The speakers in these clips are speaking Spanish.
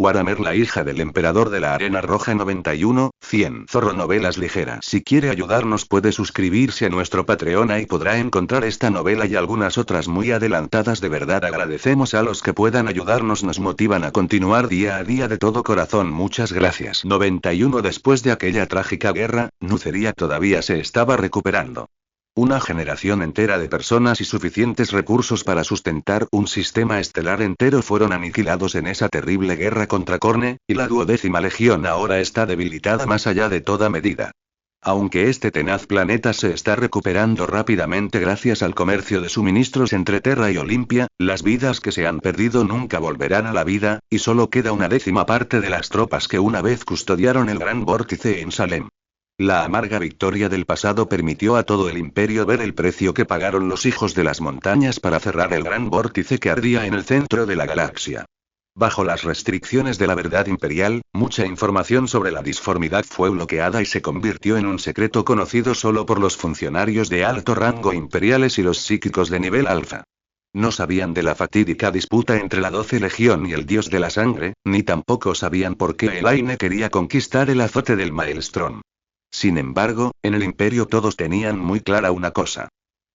Waramer, la hija del emperador de la Arena Roja 91, 100. Zorro Novelas Ligeras. Si quiere ayudarnos puede suscribirse a nuestro Patreon y podrá encontrar esta novela y algunas otras muy adelantadas. De verdad agradecemos a los que puedan ayudarnos, nos motivan a continuar día a día de todo corazón. Muchas gracias. 91. Después de aquella trágica guerra, Nuceria todavía se estaba recuperando. Una generación entera de personas y suficientes recursos para sustentar un sistema estelar entero fueron aniquilados en esa terrible guerra contra Khorne, y la 12ª Legión ahora está debilitada más allá de toda medida. Aunque este tenaz planeta se está recuperando rápidamente gracias al comercio de suministros entre Terra y Olimpia, las vidas que se han perdido nunca volverán a la vida, y solo queda una 10ª parte de las tropas que una vez custodiaron el Gran Vórtice en Salem. La amarga victoria del pasado permitió a todo el imperio ver el precio que pagaron los hijos de las montañas para cerrar el gran vórtice que ardía en el centro de la galaxia. Bajo las restricciones de la verdad imperial, mucha información sobre la disformidad fue bloqueada y se convirtió en un secreto conocido solo por los funcionarios de alto rango imperiales y los psíquicos de nivel alfa. No sabían de la fatídica disputa entre la 12 Legión y el Dios de la Sangre, ni tampoco sabían por qué Elaine quería conquistar el azote del Maelstrom. Sin embargo, en el imperio todos tenían muy clara una cosa.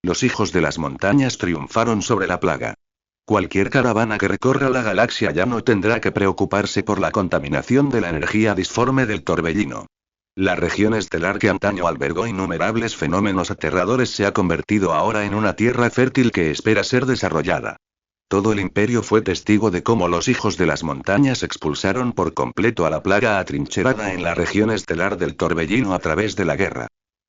Los hijos de las montañas triunfaron sobre la plaga. Cualquier caravana que recorra la galaxia ya no tendrá que preocuparse por la contaminación de la energía disforme del torbellino. La región estelar que antaño albergó innumerables fenómenos aterradores se ha convertido ahora en una tierra fértil que espera ser desarrollada. Todo el imperio fue testigo de cómo los hijos de las montañas expulsaron por completo a la plaga atrincherada en la región estelar del torbellino a través de la guerra.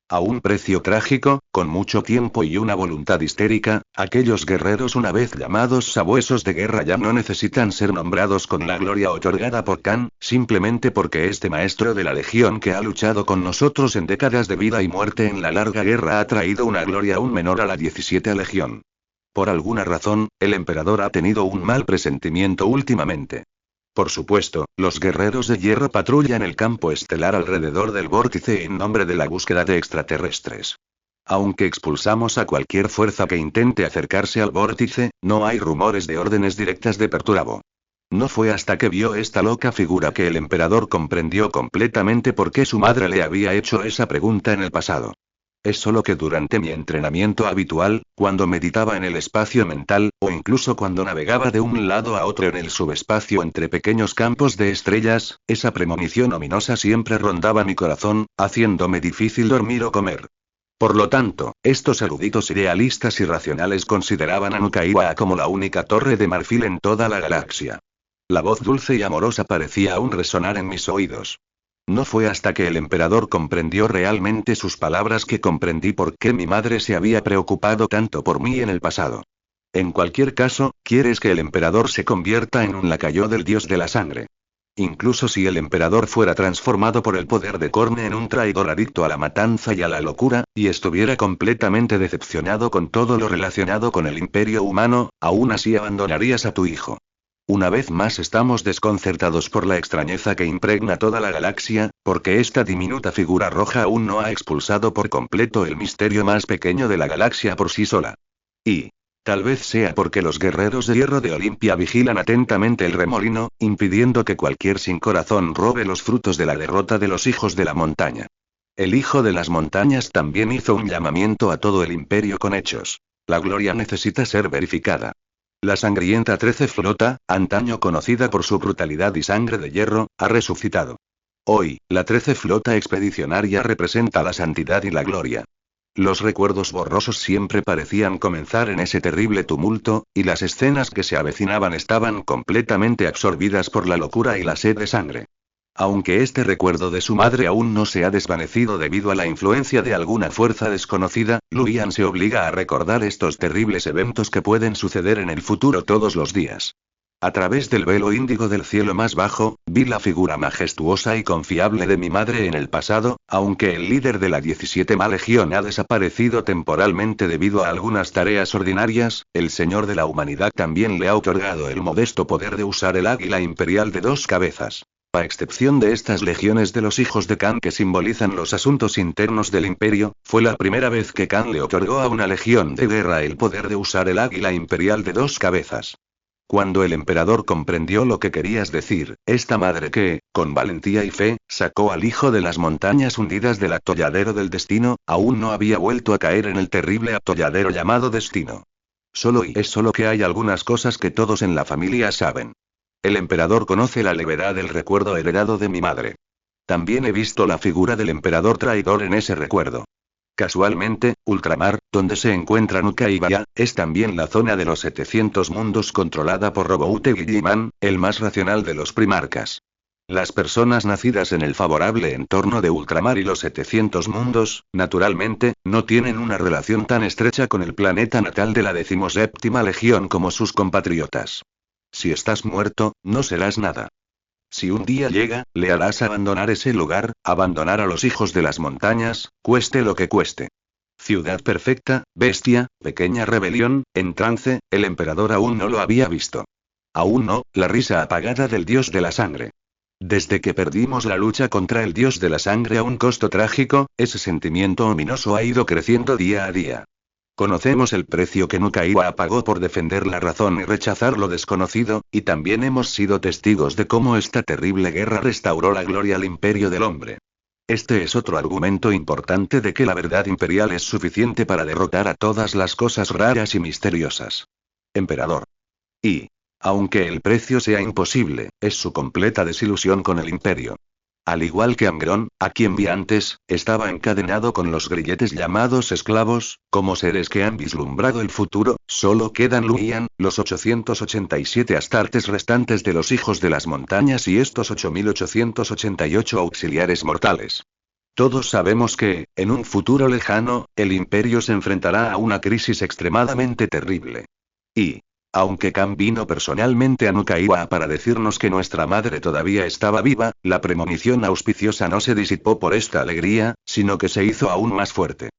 A un precio trágico, con mucho tiempo y una voluntad histérica, aquellos guerreros una vez llamados sabuesos de guerra ya no necesitan ser nombrados con la gloria otorgada por Khan, simplemente porque este maestro de la legión que ha luchado con nosotros en décadas de vida y muerte en la larga guerra ha traído una gloria aún menor a la 17 Legión. Por alguna razón, el emperador ha tenido un mal presentimiento últimamente. Por supuesto, los guerreros de hierro patrullan el campo estelar alrededor del vórtice en nombre de la búsqueda de extraterrestres. Aunque expulsamos a cualquier fuerza que intente acercarse al vórtice, no hay rumores de órdenes directas de Perturabo. No fue hasta que vio esta loca figura que el emperador comprendió completamente por qué su madre le había hecho esa pregunta en el pasado. Es solo que durante mi entrenamiento habitual, cuando meditaba en el espacio mental, o incluso cuando navegaba de un lado a otro en el subespacio entre pequeños campos de estrellas, esa premonición ominosa siempre rondaba mi corazón, haciéndome difícil dormir o comer. Por lo tanto, estos eruditos idealistas irracionales consideraban a Nuka'iwa como la única torre de marfil en toda la galaxia. La voz dulce y amorosa parecía aún resonar en mis oídos. No fue hasta que el emperador comprendió realmente sus palabras que comprendí por qué mi madre se había preocupado tanto por mí en el pasado. En cualquier caso, ¿quieres que el emperador se convierta en un lacayo del dios de la sangre? Incluso si el emperador fuera transformado por el poder de Khorne en un traidor adicto a la matanza y a la locura, y estuviera completamente decepcionado con todo lo relacionado con el imperio humano, aún así abandonarías a tu hijo. Una vez más estamos desconcertados por la extrañeza que impregna toda la galaxia, porque esta diminuta figura roja aún no ha expulsado por completo el misterio más pequeño de la galaxia por sí sola. Y tal vez sea porque los guerreros de hierro de Olimpia vigilan atentamente el remolino, impidiendo que cualquier sin corazón robe los frutos de la derrota de los hijos de la montaña. El hijo de las montañas también hizo un llamamiento a todo el imperio con hechos. La gloria necesita ser verificada. La sangrienta 13 flota, antaño conocida por su brutalidad y sangre de hierro, ha resucitado. Hoy, la 13 flota expedicionaria representa la santidad y la gloria. Los recuerdos borrosos siempre parecían comenzar en ese terrible tumulto, y las escenas que se avecinaban estaban completamente absorbidas por la locura y la sed de sangre. Aunque este recuerdo de su madre aún no se ha desvanecido debido a la influencia de alguna fuerza desconocida, Luian se obliga a recordar estos terribles eventos que pueden suceder en el futuro todos los días. A través del velo índigo del cielo más bajo, vi la figura majestuosa y confiable de mi madre en el pasado, aunque el líder de la 17ª Legión ha desaparecido temporalmente debido a algunas tareas ordinarias, el Señor de la Humanidad también le ha otorgado el modesto poder de usar el águila imperial de 2 cabezas. A excepción de estas legiones de los hijos de Khan que simbolizan los asuntos internos del imperio, fue la primera vez que Khan le otorgó a una legión de guerra el poder de usar el águila imperial de 2 cabezas. Cuando el emperador comprendió lo que querías decir, esta madre que, con valentía y fe, sacó al hijo de las montañas hundidas del atolladero del destino, aún no había vuelto a caer en el terrible atolladero llamado destino. Es solo que hay algunas cosas que todos en la familia saben. El emperador conoce la levedad del recuerdo heredado de mi madre. También he visto la figura del emperador traidor en ese recuerdo. Casualmente, Ultramar, donde se encuentra Nukaibaya, es también la zona de los 700 mundos controlada por Roboute Guilliman, el más racional de los primarcas. Las personas nacidas en el favorable entorno de Ultramar y los 700 mundos, naturalmente, no tienen una relación tan estrecha con el planeta natal de la 17ª Legión como sus compatriotas. Si estás muerto, no serás nada. Si un día llega, le harás abandonar ese lugar, abandonar a los hijos de las montañas, cueste lo que cueste. Ciudad perfecta, bestia, pequeña rebelión, en trance, el emperador aún no lo había visto. Aún no, la risa apagada del dios de la sangre. Desde que perdimos la lucha contra el dios de la sangre a un costo trágico, ese sentimiento ominoso ha ido creciendo día a día. Conocemos el precio que Nukaiwa pagó por defender la razón y rechazar lo desconocido, y también hemos sido testigos de cómo esta terrible guerra restauró la gloria al imperio del hombre. Este es otro argumento importante de que la verdad imperial es suficiente para derrotar a todas las cosas raras y misteriosas. Emperador. Y, aunque el precio sea imposible, es su completa desilusión con el imperio. Al igual que Amgrón, a quien vi antes, estaba encadenado con los grilletes llamados esclavos, como seres que han vislumbrado el futuro, solo quedan Luian, los 887 astartes restantes de los hijos de las montañas y estos 8888 auxiliares mortales. Todos sabemos que, en un futuro lejano, el imperio se enfrentará a una crisis extremadamente terrible. Y, aunque Khan vino personalmente a Nukaiwa para decirnos que nuestra madre todavía estaba viva, la premonición auspiciosa no se disipó por esta alegría, sino que se hizo aún más fuerte.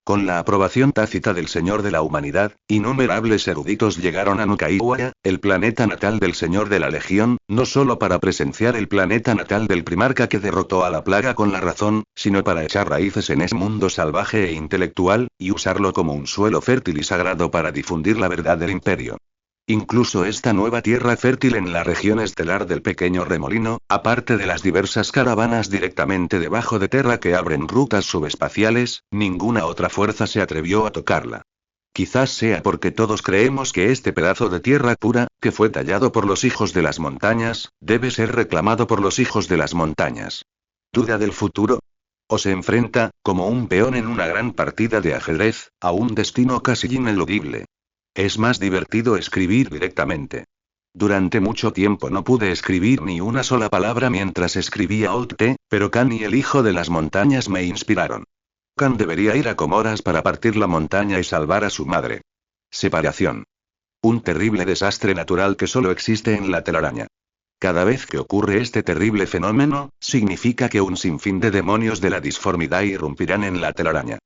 Con la aprobación tácita del Señor de la Humanidad, innumerables eruditos llegaron a Nukaiwa, el planeta natal del Señor de la Legión, no solo para presenciar el planeta natal del primarca que derrotó a la plaga con la razón, sino para echar raíces en ese mundo salvaje e intelectual, y usarlo como un suelo fértil y sagrado para difundir la verdad del imperio. Incluso esta nueva tierra fértil en la región estelar del pequeño remolino, aparte de las diversas caravanas directamente debajo de tierra que abren rutas subespaciales, ninguna otra fuerza se atrevió a tocarla. Quizás sea porque todos creemos que este pedazo de tierra pura, que fue tallado por los hijos de las montañas, debe ser reclamado por los hijos de las montañas. ¿Duda del futuro? O se enfrenta, como un peón en una gran partida de ajedrez, a un destino casi ineludible. Es más divertido escribir directamente. Durante mucho tiempo no pude escribir ni una sola palabra mientras escribía Old T, pero Khan y el hijo de las montañas me inspiraron. Khan debería ir a Comoras para partir la montaña y salvar a su madre. Separación. Un terrible desastre natural que solo existe en la telaraña. Cada vez que ocurre este terrible fenómeno, significa que un sinfín de demonios de la disformidad irrumpirán en la telaraña.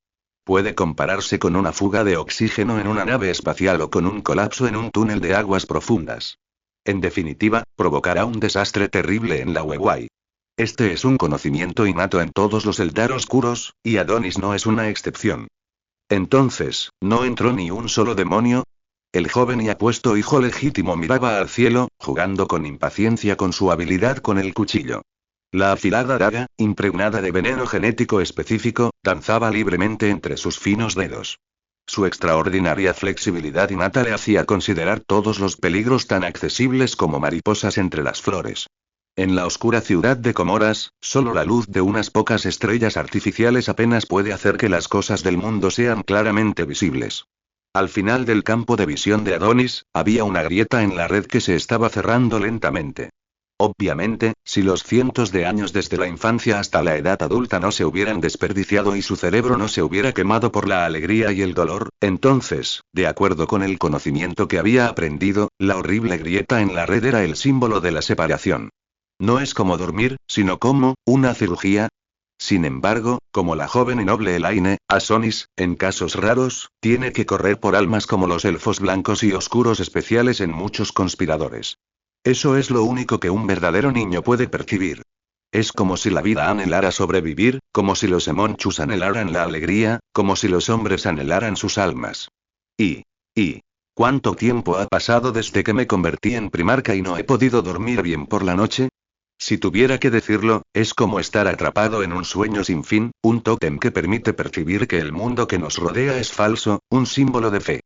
Puede compararse con una fuga de oxígeno en una nave espacial o con un colapso en un túnel de aguas profundas. En definitiva, provocará un desastre terrible en la Wewai. Este es un conocimiento innato en todos los Eldar oscuros, y Adonis no es una excepción. Entonces, ¿no entró ni un solo demonio? El joven y apuesto hijo legítimo miraba al cielo, jugando con impaciencia con su habilidad con el cuchillo. La afilada daga, impregnada de veneno genético específico, danzaba libremente entre sus finos dedos. Su extraordinaria flexibilidad innata le hacía considerar todos los peligros tan accesibles como mariposas entre las flores. En la oscura ciudad de Comoras, solo la luz de unas pocas estrellas artificiales apenas puede hacer que las cosas del mundo sean claramente visibles. Al final del campo de visión de Adonis, había una grieta en la red que se estaba cerrando lentamente. Obviamente, si los cientos de años desde la infancia hasta la edad adulta no se hubieran desperdiciado y su cerebro no se hubiera quemado por la alegría y el dolor, entonces, de acuerdo con el conocimiento que había aprendido, la horrible grieta en la red era el símbolo de la separación. No es como dormir, sino como una cirugía. Sin embargo, como la joven y noble Elaine, Asonis, en casos raros, tiene que correr por almas como los elfos blancos y oscuros especiales en muchos conspiradores. Eso es lo único que un verdadero niño puede percibir. Es como si la vida anhelara sobrevivir, como si los emonchus anhelaran la alegría, como si los hombres anhelaran sus almas. Y ¿Cuánto tiempo ha pasado desde que me convertí en primarca y no he podido dormir bien por la noche? Si tuviera que decirlo, es como estar atrapado en un sueño sin fin, un tótem que permite percibir que el mundo que nos rodea es falso, un símbolo de fe.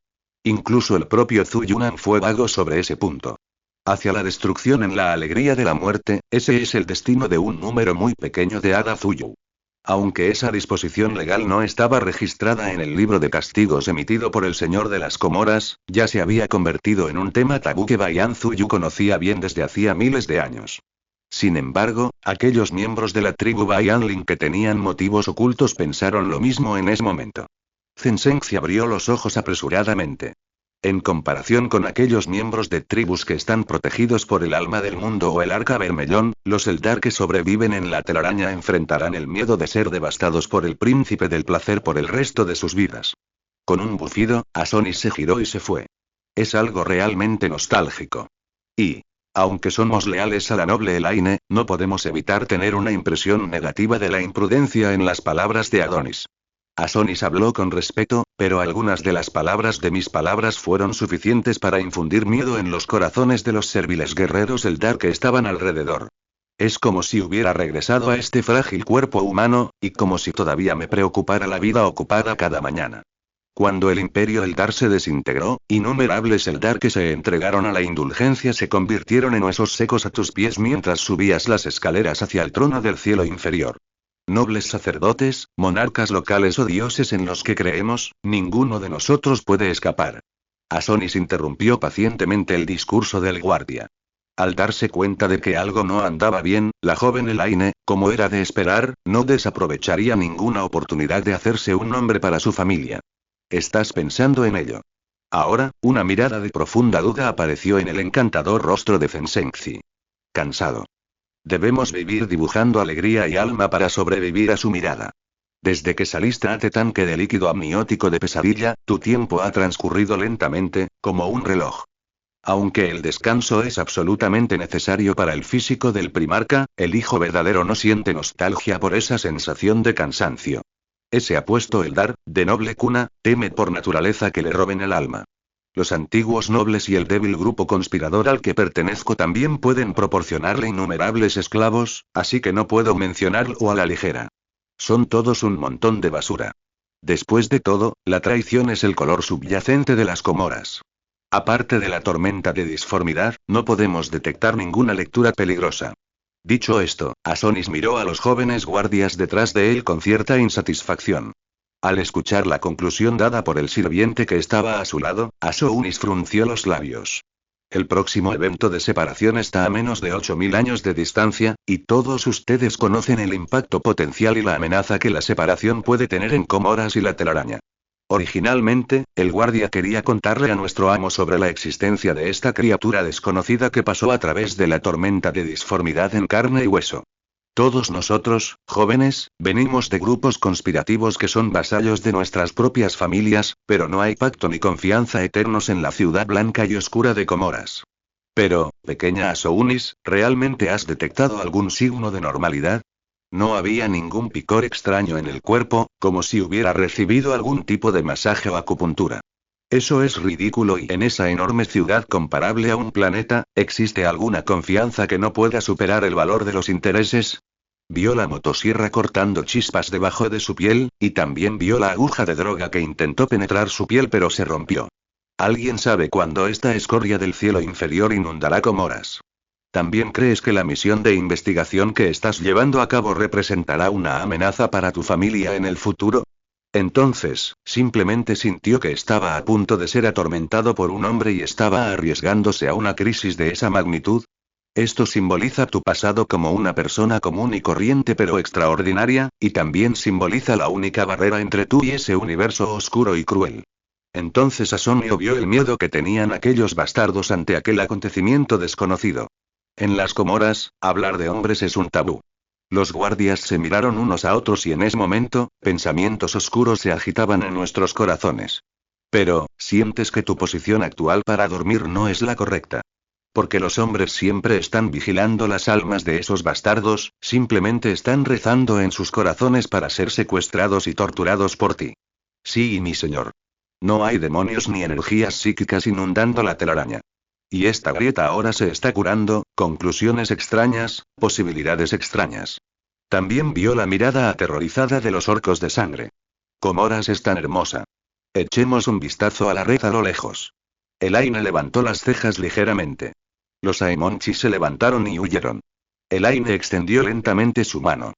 Incluso el propio Zhu Yunan fue vago sobre ese punto. Hacia la destrucción en la alegría de la muerte, ese es el destino de un número muy pequeño de Hada Zuyu. Aunque esa disposición legal no estaba registrada en el libro de castigos emitido por el señor de las Comoras, ya se había convertido en un tema tabú que Bayan Zuyu conocía bien desde hacía miles de años. Sin embargo, aquellos miembros de la tribu Bayanling que tenían motivos ocultos pensaron lo mismo en ese momento. Zen Zhenxi abrió los ojos apresuradamente. En comparación con aquellos miembros de tribus que están protegidos por el alma del mundo o el arca Bermellón, los Eldar que sobreviven en la telaraña enfrentarán el miedo de ser devastados por el príncipe del placer por el resto de sus vidas. Con un bufido, Asonis se giró y se fue. Es algo realmente nostálgico. Y, aunque somos leales a la noble Elaine, no podemos evitar tener una impresión negativa de la imprudencia en las palabras de Adonis. Asonis habló con respeto, pero algunas de las palabras de mis palabras fueron suficientes para infundir miedo en los corazones de los serviles guerreros Eldar que estaban alrededor. Es como si hubiera regresado a este frágil cuerpo humano, y como si todavía me preocupara la vida ocupada cada mañana. Cuando el imperio Eldar se desintegró, innumerables Eldar que se entregaron a la indulgencia se convirtieron en huesos secos a tus pies mientras subías las escaleras hacia el trono del cielo inferior. Nobles sacerdotes, monarcas locales o dioses en los que creemos, ninguno de nosotros puede escapar. Asonis interrumpió pacientemente el discurso del guardia. Al darse cuenta de que algo no andaba bien, la joven Elaine, como era de esperar, no desaprovecharía ninguna oportunidad de hacerse un nombre para su familia. ¿Estás pensando en ello? Ahora, una mirada de profunda duda apareció en el encantador rostro de Zen Zhenxi. Cansado. Debemos vivir dibujando alegría y alma para sobrevivir a su mirada. Desde que saliste a tanque de líquido amniótico de pesadilla, tu tiempo ha transcurrido lentamente, como un reloj. Aunque el descanso es absolutamente necesario para el físico del primarca, el hijo verdadero no siente nostalgia por esa sensación de cansancio. Ese apuesto Eldar, de noble cuna, teme por naturaleza que le roben el alma. Los antiguos nobles y el débil grupo conspirador al que pertenezco también pueden proporcionarle innumerables esclavos, así que no puedo mencionarlo a la ligera. Son todos un montón de basura. Después de todo, la traición es el color subyacente de las Comoras. Aparte de la tormenta de disformidad, no podemos detectar ninguna lectura peligrosa. Dicho esto, Asonis miró a los jóvenes guardias detrás de él con cierta insatisfacción. Al escuchar la conclusión dada por el sirviente que estaba a su lado, Asonis frunció los labios. El próximo evento de separación está a menos de 8000 años de distancia, y todos ustedes conocen el impacto potencial y la amenaza que la separación puede tener en Comoras y la telaraña. Originalmente, el guardia quería contarle a nuestro amo sobre la existencia de esta criatura desconocida que pasó a través de la tormenta de disformidad en carne y hueso. Todos nosotros, jóvenes, venimos de grupos conspirativos que son vasallos de nuestras propias familias, pero no hay pacto ni confianza eternos en la ciudad blanca y oscura de Comoras. Pero, pequeña Asonis, ¿realmente has detectado algún signo de normalidad? No había ningún picor extraño en el cuerpo, como si hubiera recibido algún tipo de masaje o acupuntura. Eso es ridículo y en esa enorme ciudad comparable a un planeta, ¿existe alguna confianza que no pueda superar el valor de los intereses? Vio la motosierra cortando chispas debajo de su piel, y también vio la aguja de droga que intentó penetrar su piel pero se rompió. ¿Alguien sabe cuándo esta escoria del cielo inferior inundará Comoras? ¿También crees que la misión de investigación que estás llevando a cabo representará una amenaza para tu familia en el futuro? Entonces, simplemente sintió que estaba a punto de ser atormentado por un hombre y estaba arriesgándose a una crisis de esa magnitud. Esto simboliza tu pasado como una persona común y corriente pero extraordinaria, y también simboliza la única barrera entre tú y ese universo oscuro y cruel. Entonces Asonio vio el miedo que tenían aquellos bastardos ante aquel acontecimiento desconocido. En las Comoras, hablar de hombres es un tabú. Los guardias se miraron unos a otros y en ese momento, pensamientos oscuros se agitaban en nuestros corazones. Pero, ¿sientes que tu posición actual para dormir no es la correcta? Porque los hombres siempre están vigilando las almas de esos bastardos, simplemente están rezando en sus corazones para ser secuestrados y torturados por ti. Sí, mi señor. No hay demonios ni energías psíquicas inundando la telaraña. Y esta grieta ahora se está curando, conclusiones extrañas, posibilidades extrañas. También vio la mirada aterrorizada de los orcos de sangre. Comoras es tan hermosa. Echemos un vistazo a la red a lo lejos. Elaine levantó las cejas ligeramente. Los Aemonchi se levantaron y huyeron. Elaine extendió lentamente su mano.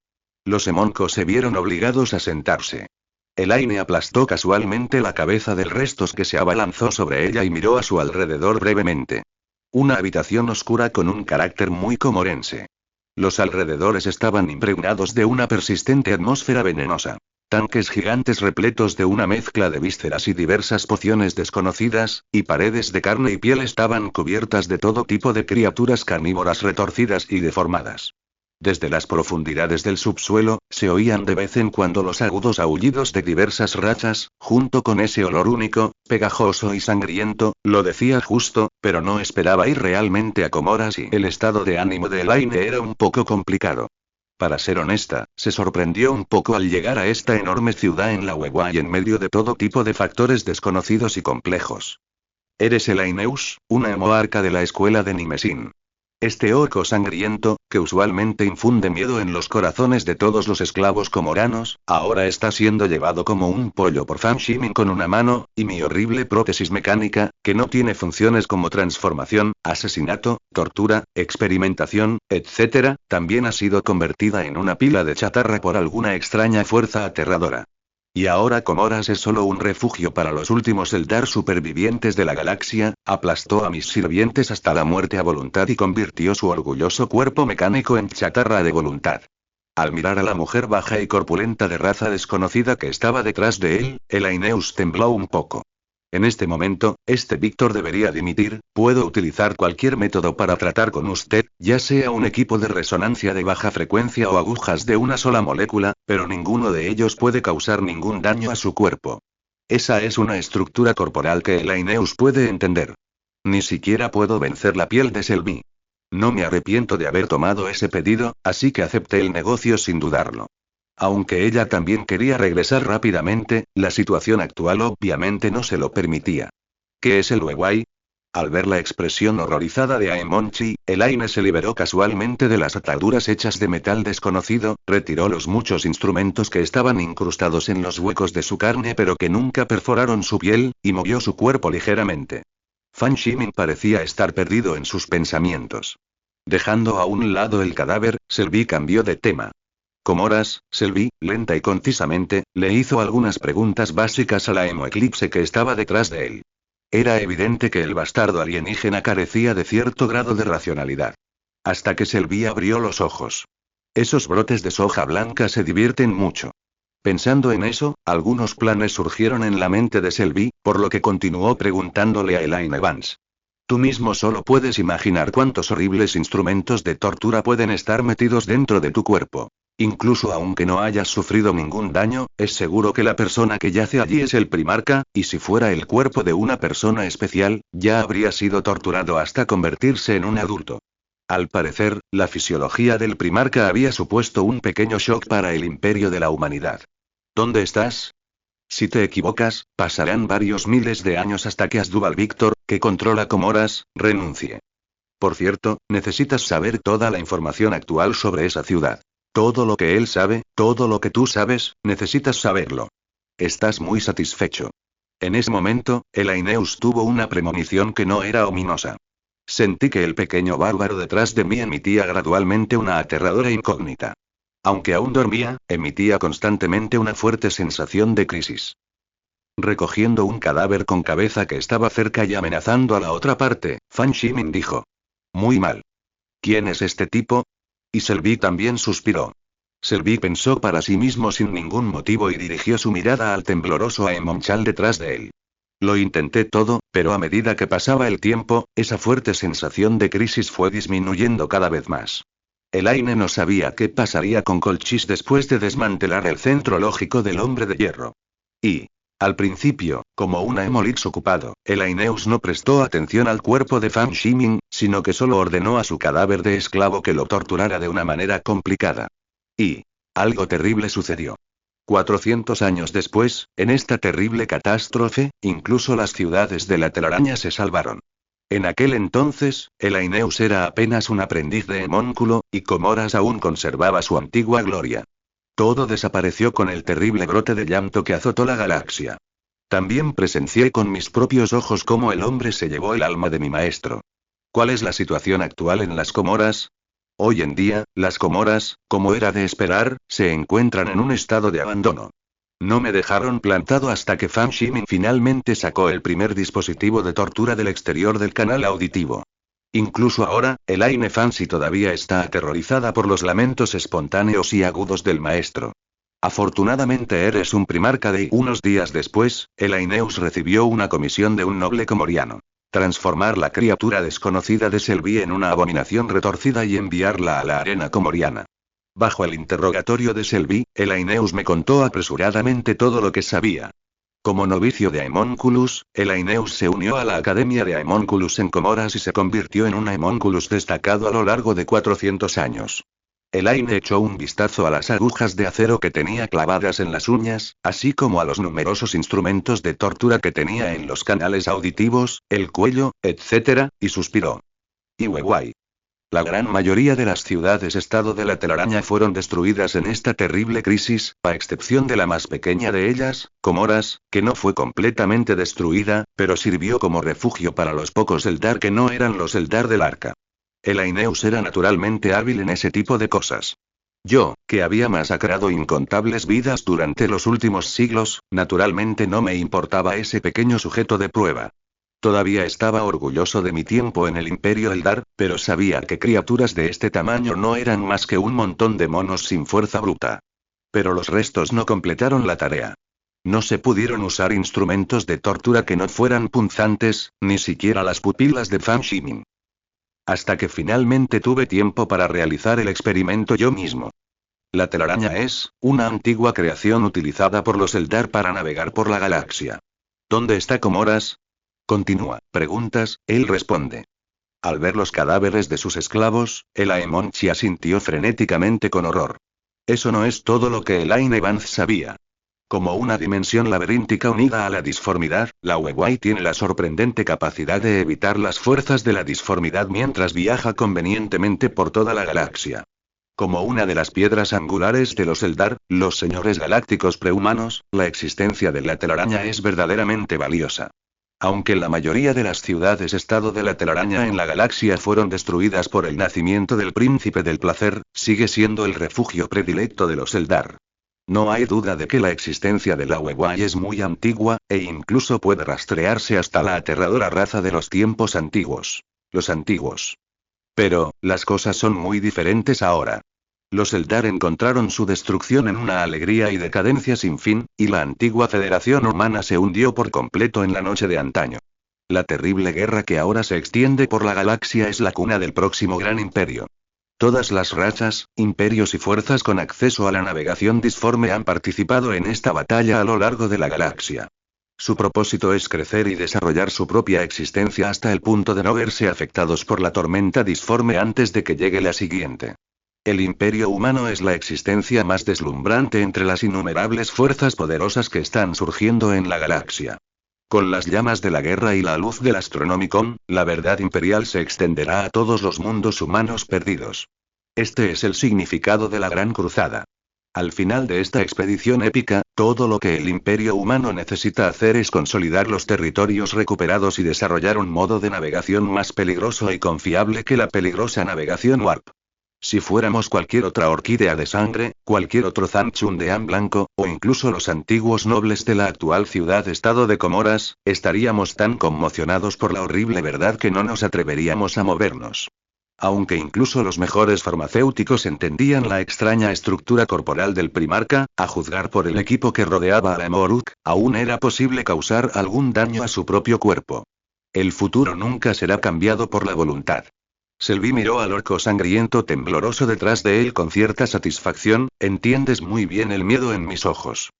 Los Emoncos se vieron obligados a sentarse. Elaine aplastó casualmente la cabeza del Restos que se abalanzó sobre ella y miró a su alrededor brevemente. Una habitación oscura con un carácter muy comorense. Los alrededores estaban impregnados de una persistente atmósfera venenosa. Tanques gigantes repletos de una mezcla de vísceras y diversas pociones desconocidas, y paredes de carne y piel estaban cubiertas de todo tipo de criaturas carnívoras retorcidas y deformadas. Desde las profundidades del subsuelo, se oían de vez en cuando los agudos aullidos de diversas rachas, junto con ese olor único, pegajoso y sangriento, lo decía justo, pero no esperaba ir realmente a Comoras y el estado de ánimo de Elaine era un poco complicado. Para ser honesta, se sorprendió un poco al llegar a esta enorme ciudad en la Wewai en medio de todo tipo de factores desconocidos y complejos. Eres Elaineus, una emoarca de la escuela de Nimesin. Este orco sangriento, que usualmente infunde miedo en los corazones de todos los esclavos comoranos, ahora está siendo llevado como un pollo por Fan Shimin con una mano, y mi horrible prótesis mecánica, que no tiene funciones como transformación, asesinato, tortura, experimentación, etc., también ha sido convertida en una pila de chatarra por alguna extraña fuerza aterradora. Y ahora Comoras es solo un refugio para los últimos Eldar supervivientes de la galaxia, aplastó a mis sirvientes hasta la muerte a voluntad y convirtió su orgulloso cuerpo mecánico en chatarra de voluntad. Al mirar a la mujer baja y corpulenta de raza desconocida que estaba detrás de él, Elaineus tembló un poco. En este momento, Víctor debería dimitir, puedo utilizar cualquier método para tratar con usted, ya sea un equipo de resonancia de baja frecuencia o agujas de una sola molécula, pero ninguno de ellos puede causar ningún daño a su cuerpo. Esa es una estructura corporal que Elaineus puede entender. Ni siquiera puedo vencer la piel de Selby. No me arrepiento de haber tomado ese pedido, así que acepté el negocio sin dudarlo. Aunque ella también quería regresar rápidamente, la situación actual obviamente no se lo permitía. ¿Qué es el Wewai? Al ver la expresión horrorizada de Aemonchi, Elaine se liberó casualmente de las ataduras hechas de metal desconocido, retiró los muchos instrumentos que estaban incrustados en los huecos de su carne pero que nunca perforaron su piel, y movió su cuerpo ligeramente. Fan Shimin parecía estar perdido en sus pensamientos. Dejando a un lado el cadáver, Selby cambió de tema. Comoras, Selby, lenta y concisamente, le hizo algunas preguntas básicas a la Emo-Eclipse que estaba detrás de él. Era evidente que el bastardo alienígena carecía de cierto grado de racionalidad. Hasta que Selby abrió los ojos. Esos brotes de soja blanca se divierten mucho. Pensando en eso, algunos planes surgieron en la mente de Selby, por lo que continuó preguntándole a Elaine Vance. Tú mismo solo puedes imaginar cuántos horribles instrumentos de tortura pueden estar metidos dentro de tu cuerpo. Incluso aunque no hayas sufrido ningún daño, es seguro que la persona que yace allí es el primarca, y si fuera el cuerpo de una persona especial, ya habría sido torturado hasta convertirse en un adulto. Al parecer, la fisiología del primarca había supuesto un pequeño shock para el imperio de la humanidad. ¿Dónde estás? Si te equivocas, pasarán varios miles de años hasta que Asdrúbal Víctor, que controla Comoras, renuncie. Por cierto, necesitas saber toda la información actual sobre esa ciudad. Todo lo que él sabe, todo lo que tú sabes, necesitas saberlo. Estás muy satisfecho. En ese momento, Elaineus tuvo una premonición que no era ominosa. Sentí que el pequeño bárbaro detrás de mí emitía gradualmente una aterradora incógnita. Aunque aún dormía, emitía constantemente una fuerte sensación de crisis. Recogiendo un cadáver con cabeza que estaba cerca y amenazando a la otra parte, Fan Shimin dijo. Muy mal. ¿Quién es este tipo? Y Selby también suspiró. Selby pensó para sí mismo sin ningún motivo y dirigió su mirada al tembloroso Aemonchal detrás de él. Lo intenté todo, pero a medida que pasaba el tiempo, esa fuerte sensación de crisis fue disminuyendo cada vez más. Elaine no sabía qué pasaría con Colchis después de desmantelar el centro lógico del hombre de hierro. Y, al principio, como un Aemolix ocupado, Elaineus no prestó atención al cuerpo de Fan Shimin, sino que solo ordenó a su cadáver de esclavo que lo torturara de una manera complicada. Y algo terrible sucedió. 400 años después, en esta terrible catástrofe, incluso las ciudades de la telaraña se salvaron. En aquel entonces, el Aineus era apenas un aprendiz de Hemónculo, y Comoras aún conservaba su antigua gloria. Todo desapareció con el terrible brote de llanto que azotó la galaxia. También presencié con mis propios ojos cómo el hombre se llevó el alma de mi maestro. ¿Cuál es la situación actual en las Comoras? Hoy en día, las Comoras, como era de esperar, se encuentran en un estado de abandono. No me dejaron plantado hasta que Fan Shimin finalmente sacó el primer dispositivo de tortura del exterior del canal auditivo. Incluso ahora, el Aine Fancy todavía está aterrorizada por los lamentos espontáneos y agudos del maestro. Afortunadamente eres un primarca de unos días después, el Aineus recibió una comisión de un noble comoriano. Transformar la criatura desconocida de Selby en una abominación retorcida y enviarla a la arena comoriana. Bajo el interrogatorio de Selby, el Aineus me contó apresuradamente todo lo que sabía. Como novicio de Aemonculus, el Aineus se unió a la Academia de Aemonculus en Comoras y se convirtió en un Aemonculus destacado a lo largo de 400 años. El Aine echó un vistazo a las agujas de acero que tenía clavadas en las uñas, así como a los numerosos instrumentos de tortura que tenía en los canales auditivos, el cuello, etc., y suspiró. Iwewai. La gran mayoría de las ciudades-estado de la telaraña fueron destruidas en esta terrible crisis, a excepción de la más pequeña de ellas, Comoras, que no fue completamente destruida, pero sirvió como refugio para los pocos Eldar que no eran los Eldar del Arca. El Aineus era naturalmente hábil en ese tipo de cosas. Yo, que había masacrado incontables vidas durante los últimos siglos, naturalmente no me importaba ese pequeño sujeto de prueba. Todavía estaba orgulloso de mi tiempo en el Imperio Eldar, pero sabía que criaturas de este tamaño no eran más que un montón de monos sin fuerza bruta. Pero los restos no completaron la tarea. No se pudieron usar instrumentos de tortura que no fueran punzantes, ni siquiera las pupilas de Fan Shimin. Hasta que finalmente tuve tiempo para realizar el experimento yo mismo. La telaraña es una antigua creación utilizada por los Eldar para navegar por la galaxia. ¿Dónde está Comoras? Continúa, preguntas, él responde. Al ver los cadáveres de sus esclavos, el Aemonchi asintió frenéticamente con horror. Eso no es todo lo que el Aine Vance sabía. Como una dimensión laberíntica unida a la disformidad, la Wewai tiene la sorprendente capacidad de evitar las fuerzas de la disformidad mientras viaja convenientemente por toda la galaxia. Como una de las piedras angulares de los Eldar, los señores galácticos prehumanos, la existencia de la telaraña es verdaderamente valiosa. Aunque la mayoría de las ciudades-estado de la telaraña en la galaxia fueron destruidas por el nacimiento del príncipe del placer, sigue siendo el refugio predilecto de los Eldar. No hay duda de que la existencia de la Wewai es muy antigua, e incluso puede rastrearse hasta la aterradora raza de los tiempos antiguos. Los antiguos. Pero, las cosas son muy diferentes ahora. Los Eldar encontraron su destrucción en una alegría y decadencia sin fin, y la antigua Federación Humana se hundió por completo en la noche de antaño. La terrible guerra que ahora se extiende por la galaxia es la cuna del próximo gran imperio. Todas las razas, imperios y fuerzas con acceso a la navegación disforme han participado en esta batalla a lo largo de la galaxia. Su propósito es crecer y desarrollar su propia existencia hasta el punto de no verse afectados por la tormenta disforme antes de que llegue la siguiente. El imperio humano es la existencia más deslumbrante entre las innumerables fuerzas poderosas que están surgiendo en la galaxia. Con las llamas de la guerra y la luz del Astronomicon, la verdad imperial se extenderá a todos los mundos humanos perdidos. Este es el significado de la Gran Cruzada. Al final de esta expedición épica, todo lo que el imperio humano necesita hacer es consolidar los territorios recuperados y desarrollar un modo de navegación más peligroso y confiable que la peligrosa navegación Warp. Si fuéramos cualquier otra orquídea de sangre, cualquier otro Zamchundean blanco, o incluso los antiguos nobles de la actual ciudad-estado de Comoras, estaríamos tan conmocionados por la horrible verdad que no nos atreveríamos a movernos. Aunque incluso los mejores farmacéuticos entendían la extraña estructura corporal del primarca, a juzgar por el equipo que rodeaba a la Moruk, aún era posible causar algún daño a su propio cuerpo. El futuro nunca será cambiado por la voluntad. Selby miró al orco sangriento tembloroso detrás de él con cierta satisfacción, entiendes muy bien el miedo en mis ojos.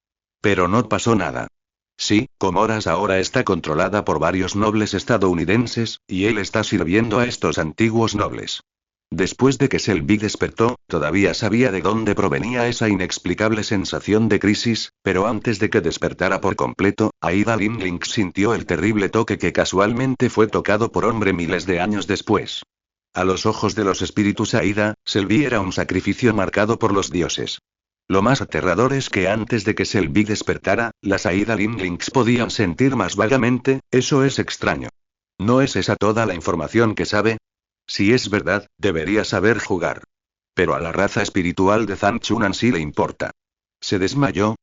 Pero no pasó nada. Sí, Comoras ahora está controlada por varios nobles estadounidenses, y él está sirviendo a estos antiguos nobles. Después de que Selby despertó, todavía sabía de dónde provenía esa inexplicable sensación de crisis, pero antes de que despertara por completo, Aida Lindling sintió el terrible toque que casualmente fue tocado por hombre miles de años después. A los ojos de los espíritus Aida, Selby era un sacrificio marcado por los dioses. Lo más aterrador es que antes de que Selby despertara, las Aida Lindlings podían sentir más vagamente, eso es extraño. ¿No es esa toda la información que sabe? Si es verdad, debería saber jugar. Pero a la raza espiritual de Zhang Chunan sí le importa. ¿Se desmayó?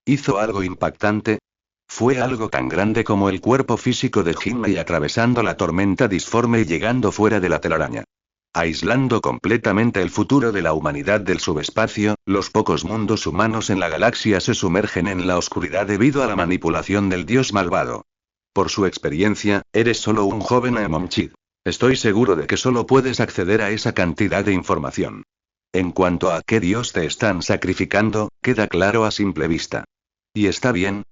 ¿Hizo algo impactante? Fue algo tan grande como el cuerpo físico de Jinmei atravesando la tormenta disforme y llegando fuera de la telaraña. Aislando completamente el futuro de la humanidad del subespacio, los pocos mundos humanos en la galaxia se sumergen en la oscuridad debido a la manipulación del dios malvado. Por su experiencia, eres solo un joven Amonchid. Estoy seguro de que solo puedes acceder a esa cantidad de información. En cuanto a qué dios te están sacrificando, queda claro a simple vista. Y está bien,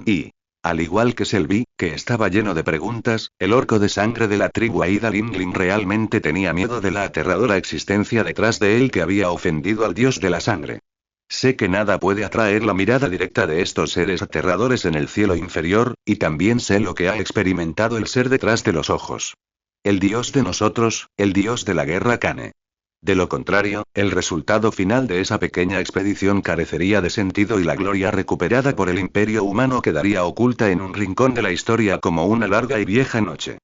y... Al igual que Selby, que estaba lleno de preguntas, el orco de sangre de la tribu Aida Lindling realmente tenía miedo de la aterradora existencia detrás de él que había ofendido al dios de la sangre. Sé que nada puede atraer la mirada directa de estos seres aterradores en el cielo inferior, y también sé lo que ha experimentado el ser detrás de los ojos. El dios de nosotros, el dios de la guerra Kane. De lo contrario, el resultado final de esa pequeña expedición carecería de sentido y la gloria recuperada por el imperio humano quedaría oculta en un rincón de la historia como una larga y vieja noche.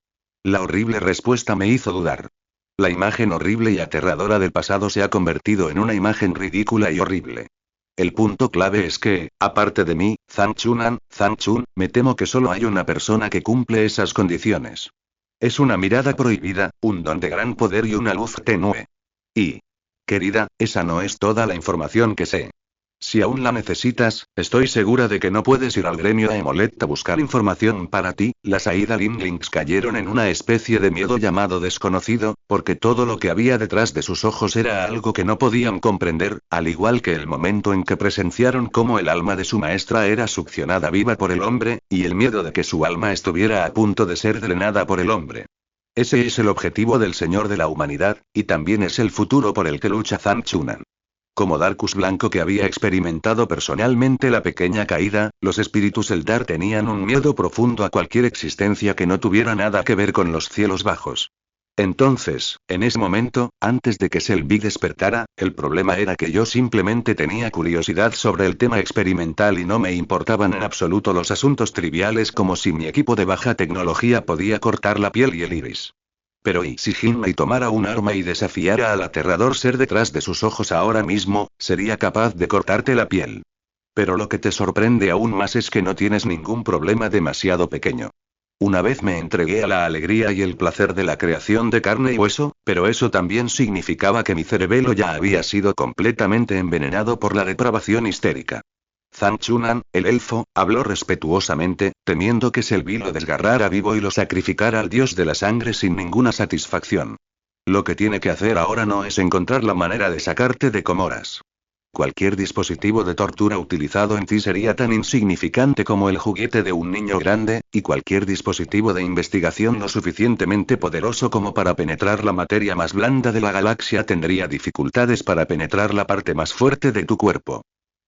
La horrible respuesta me hizo dudar. La imagen horrible y aterradora del pasado se ha convertido en una imagen ridícula y horrible. El punto clave es que, aparte de mí, Zhang Chun, me temo que solo hay una persona que cumple esas condiciones. Es una mirada prohibida, un don de gran poder y una luz tenue. Y, querida, esa no es toda la información que sé. Si aún la necesitas, estoy segura de que no puedes ir al gremio Aemolet a buscar información para ti. Las Aida Lindlings cayeron en una especie de miedo llamado desconocido, porque todo lo que había detrás de sus ojos era algo que no podían comprender, al igual que el momento en que presenciaron cómo el alma de su maestra era succionada viva por el hombre, y el miedo de que su alma estuviera a punto de ser drenada por el hombre. Ese es el objetivo del Señor de la Humanidad, y también es el futuro por el que lucha Zhang Chunan. Como Darkus Blanco que había experimentado personalmente la pequeña caída, los espíritus Eldar tenían un miedo profundo a cualquier existencia que no tuviera nada que ver con los cielos bajos. Entonces, en ese momento, antes de que Selby despertara, el problema era que yo simplemente tenía curiosidad sobre el tema experimental y no me importaban en absoluto los asuntos triviales como si mi equipo de baja tecnología podía cortar la piel y el iris. Pero ¿y si Jinmei tomara un arma y desafiara al aterrador ser detrás de sus ojos ahora mismo, sería capaz de cortarte la piel? Pero lo que te sorprende aún más es que no tienes ningún problema demasiado pequeño. Una vez me entregué a la alegría y el placer de la creación de carne y hueso, pero eso también significaba que mi cerebelo ya había sido completamente envenenado por la depravación histérica. Zhang Chunan, el elfo, habló respetuosamente, temiendo que Selby lo desgarrara vivo y lo sacrificara al dios de la sangre sin ninguna satisfacción. Lo que tiene que hacer ahora no es encontrar la manera de sacarte de Comoras. Cualquier dispositivo de tortura utilizado en ti sería tan insignificante como el juguete de un niño grande, y cualquier dispositivo de investigación lo suficientemente poderoso como para penetrar la materia más blanda de la galaxia tendría dificultades para penetrar la parte más fuerte de tu cuerpo.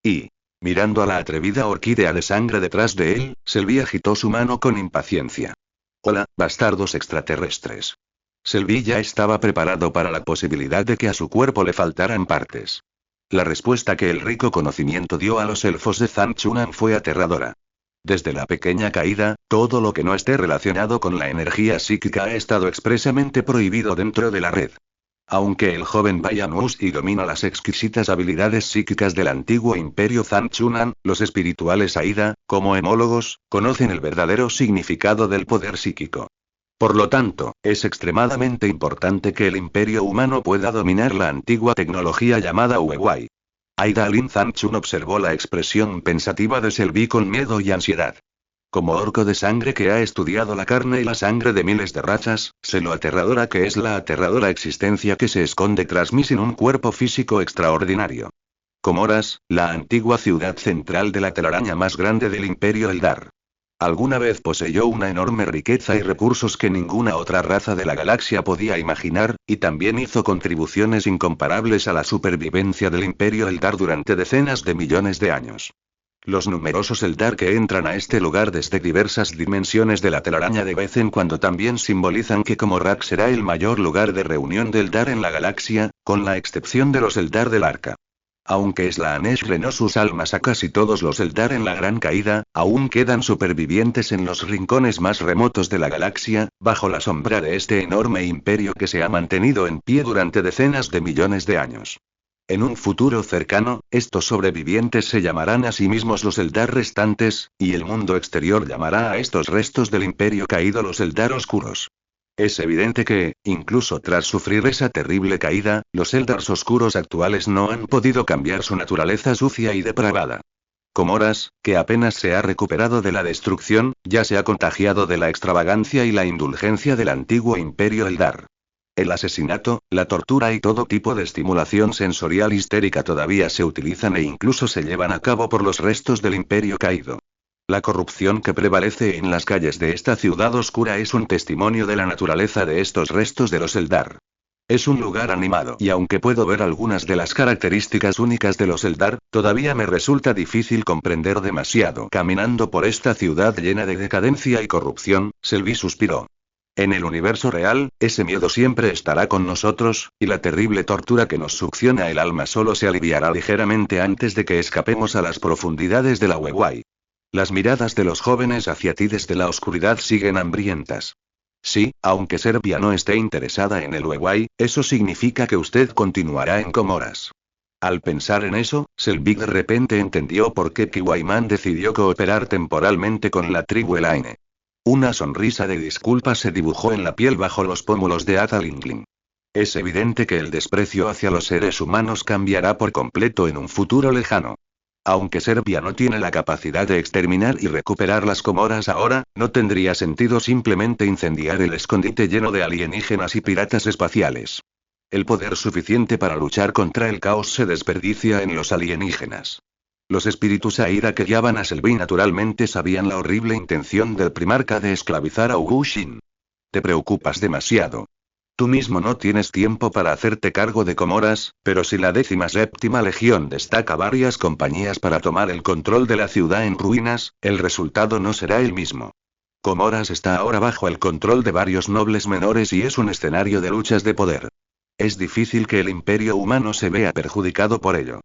Y, mirando a la atrevida orquídea de sangre detrás de él, Selby agitó su mano con impaciencia. Hola, bastardos extraterrestres. Selby ya estaba preparado para la posibilidad de que a su cuerpo le faltaran partes. La respuesta que el rico conocimiento dio a los elfos de Zhang Chunan fue aterradora. Desde la pequeña caída, todo lo que no esté relacionado con la energía psíquica ha estado expresamente prohibido dentro de la red. Aunque el joven Bayanus y domina las exquisitas habilidades psíquicas del antiguo imperio Zhang Chunan, los espirituales Aida, como hemólogos, conocen el verdadero significado del poder psíquico. Por lo tanto, es extremadamente importante que el imperio humano pueda dominar la antigua tecnología llamada Uewai. Aida Lin Zhang Chun observó la expresión pensativa de Selby con miedo y ansiedad. Como orco de sangre que ha estudiado la carne y la sangre de miles de razas, sé lo aterradora que es la aterradora existencia que se esconde tras mí sin un cuerpo físico extraordinario. Comoras, la antigua ciudad central de la telaraña más grande del imperio Eldar. Alguna vez poseyó una enorme riqueza y recursos que ninguna otra raza de la galaxia podía imaginar, y también hizo contribuciones incomparables a la supervivencia del Imperio Eldar durante decenas de millones de años. Los numerosos Eldar que entran a este lugar desde diversas dimensiones de la telaraña de vez en cuando también simbolizan que Comorak será el mayor lugar de reunión de Eldar en la galaxia, con la excepción de los Eldar del Arca. Aunque Slaanesh renó sus almas a casi todos los Eldar en la Gran Caída, aún quedan supervivientes en los rincones más remotos de la galaxia, bajo la sombra de este enorme imperio que se ha mantenido en pie durante decenas de millones de años. En un futuro cercano, estos sobrevivientes se llamarán a sí mismos los Eldar restantes, y el mundo exterior llamará a estos restos del imperio caído los Eldar oscuros. Es evidente que, incluso tras sufrir esa terrible caída, los Eldars oscuros actuales no han podido cambiar su naturaleza sucia y depravada. Comoras, que apenas se ha recuperado de la destrucción, ya se ha contagiado de la extravagancia y la indulgencia del antiguo imperio Eldar. El asesinato, la tortura y todo tipo de estimulación sensorial histérica todavía se utilizan e incluso se llevan a cabo por los restos del imperio caído. La corrupción que prevalece en las calles de esta ciudad oscura es un testimonio de la naturaleza de estos restos de los Eldar. Es un lugar animado y aunque puedo ver algunas de las características únicas de los Eldar, todavía me resulta difícil comprender demasiado. Caminando por esta ciudad llena de decadencia y corrupción, Selby suspiró. En el universo real, ese miedo siempre estará con nosotros, y la terrible tortura que nos succiona el alma solo se aliviará ligeramente antes de que escapemos a las profundidades de la Wewai. Las miradas de los jóvenes hacia ti desde la oscuridad siguen hambrientas. Sí, aunque Serbia no esté interesada en el Wewai, eso significa que usted continuará en Comoras. Al pensar en eso, Selvig de repente entendió por qué Kiwaiman decidió cooperar temporalmente con la tribu Elaine. Una sonrisa de disculpa se dibujó en la piel bajo los pómulos de Atalingling. Es evidente que el desprecio hacia los seres humanos cambiará por completo en un futuro lejano. Aunque Serbia no tiene la capacidad de exterminar y recuperar las Comoras ahora, no tendría sentido simplemente incendiar el escondite lleno de alienígenas y piratas espaciales. El poder suficiente para luchar contra el caos se desperdicia en los alienígenas. Los espíritus Aira que guiaban a Selby naturalmente sabían la horrible intención del primarca de esclavizar a Ugushin. Te preocupas demasiado. Tú mismo no tienes tiempo para hacerte cargo de Comoras, pero si la 17ª Legión destaca varias compañías para tomar el control de la ciudad en ruinas, el resultado no será el mismo. Comoras está ahora bajo el control de varios nobles menores y es un escenario de luchas de poder. Es difícil que el imperio humano se vea perjudicado por ello.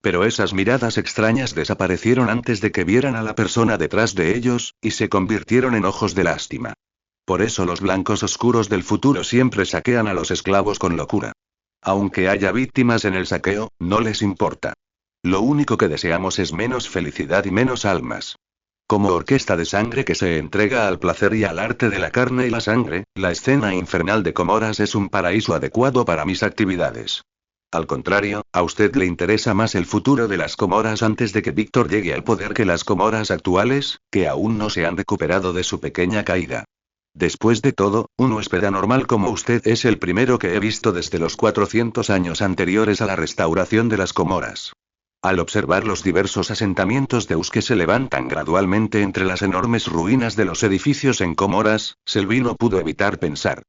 Pero esas miradas extrañas desaparecieron antes de que vieran a la persona detrás de ellos, y se convirtieron en ojos de lástima. Por eso los blancos oscuros del futuro siempre saquean a los esclavos con locura. Aunque haya víctimas en el saqueo, no les importa. Lo único que deseamos es menos felicidad y menos almas. Como orquesta de sangre que se entrega al placer y al arte de la carne y la sangre, la escena infernal de Comoras es un paraíso adecuado para mis actividades. Al contrario, a usted le interesa más el futuro de las Comoras antes de que Víctor llegue al poder que las Comoras actuales, que aún no se han recuperado de su pequeña caída. Después de todo, un huésped anormal como usted es el primero que he visto desde los 400 años anteriores a la restauración de las Comoras. Al observar los diversos asentamientos de que se levantan gradualmente entre las enormes ruinas de los edificios en Comoras, Selby no pudo evitar pensar.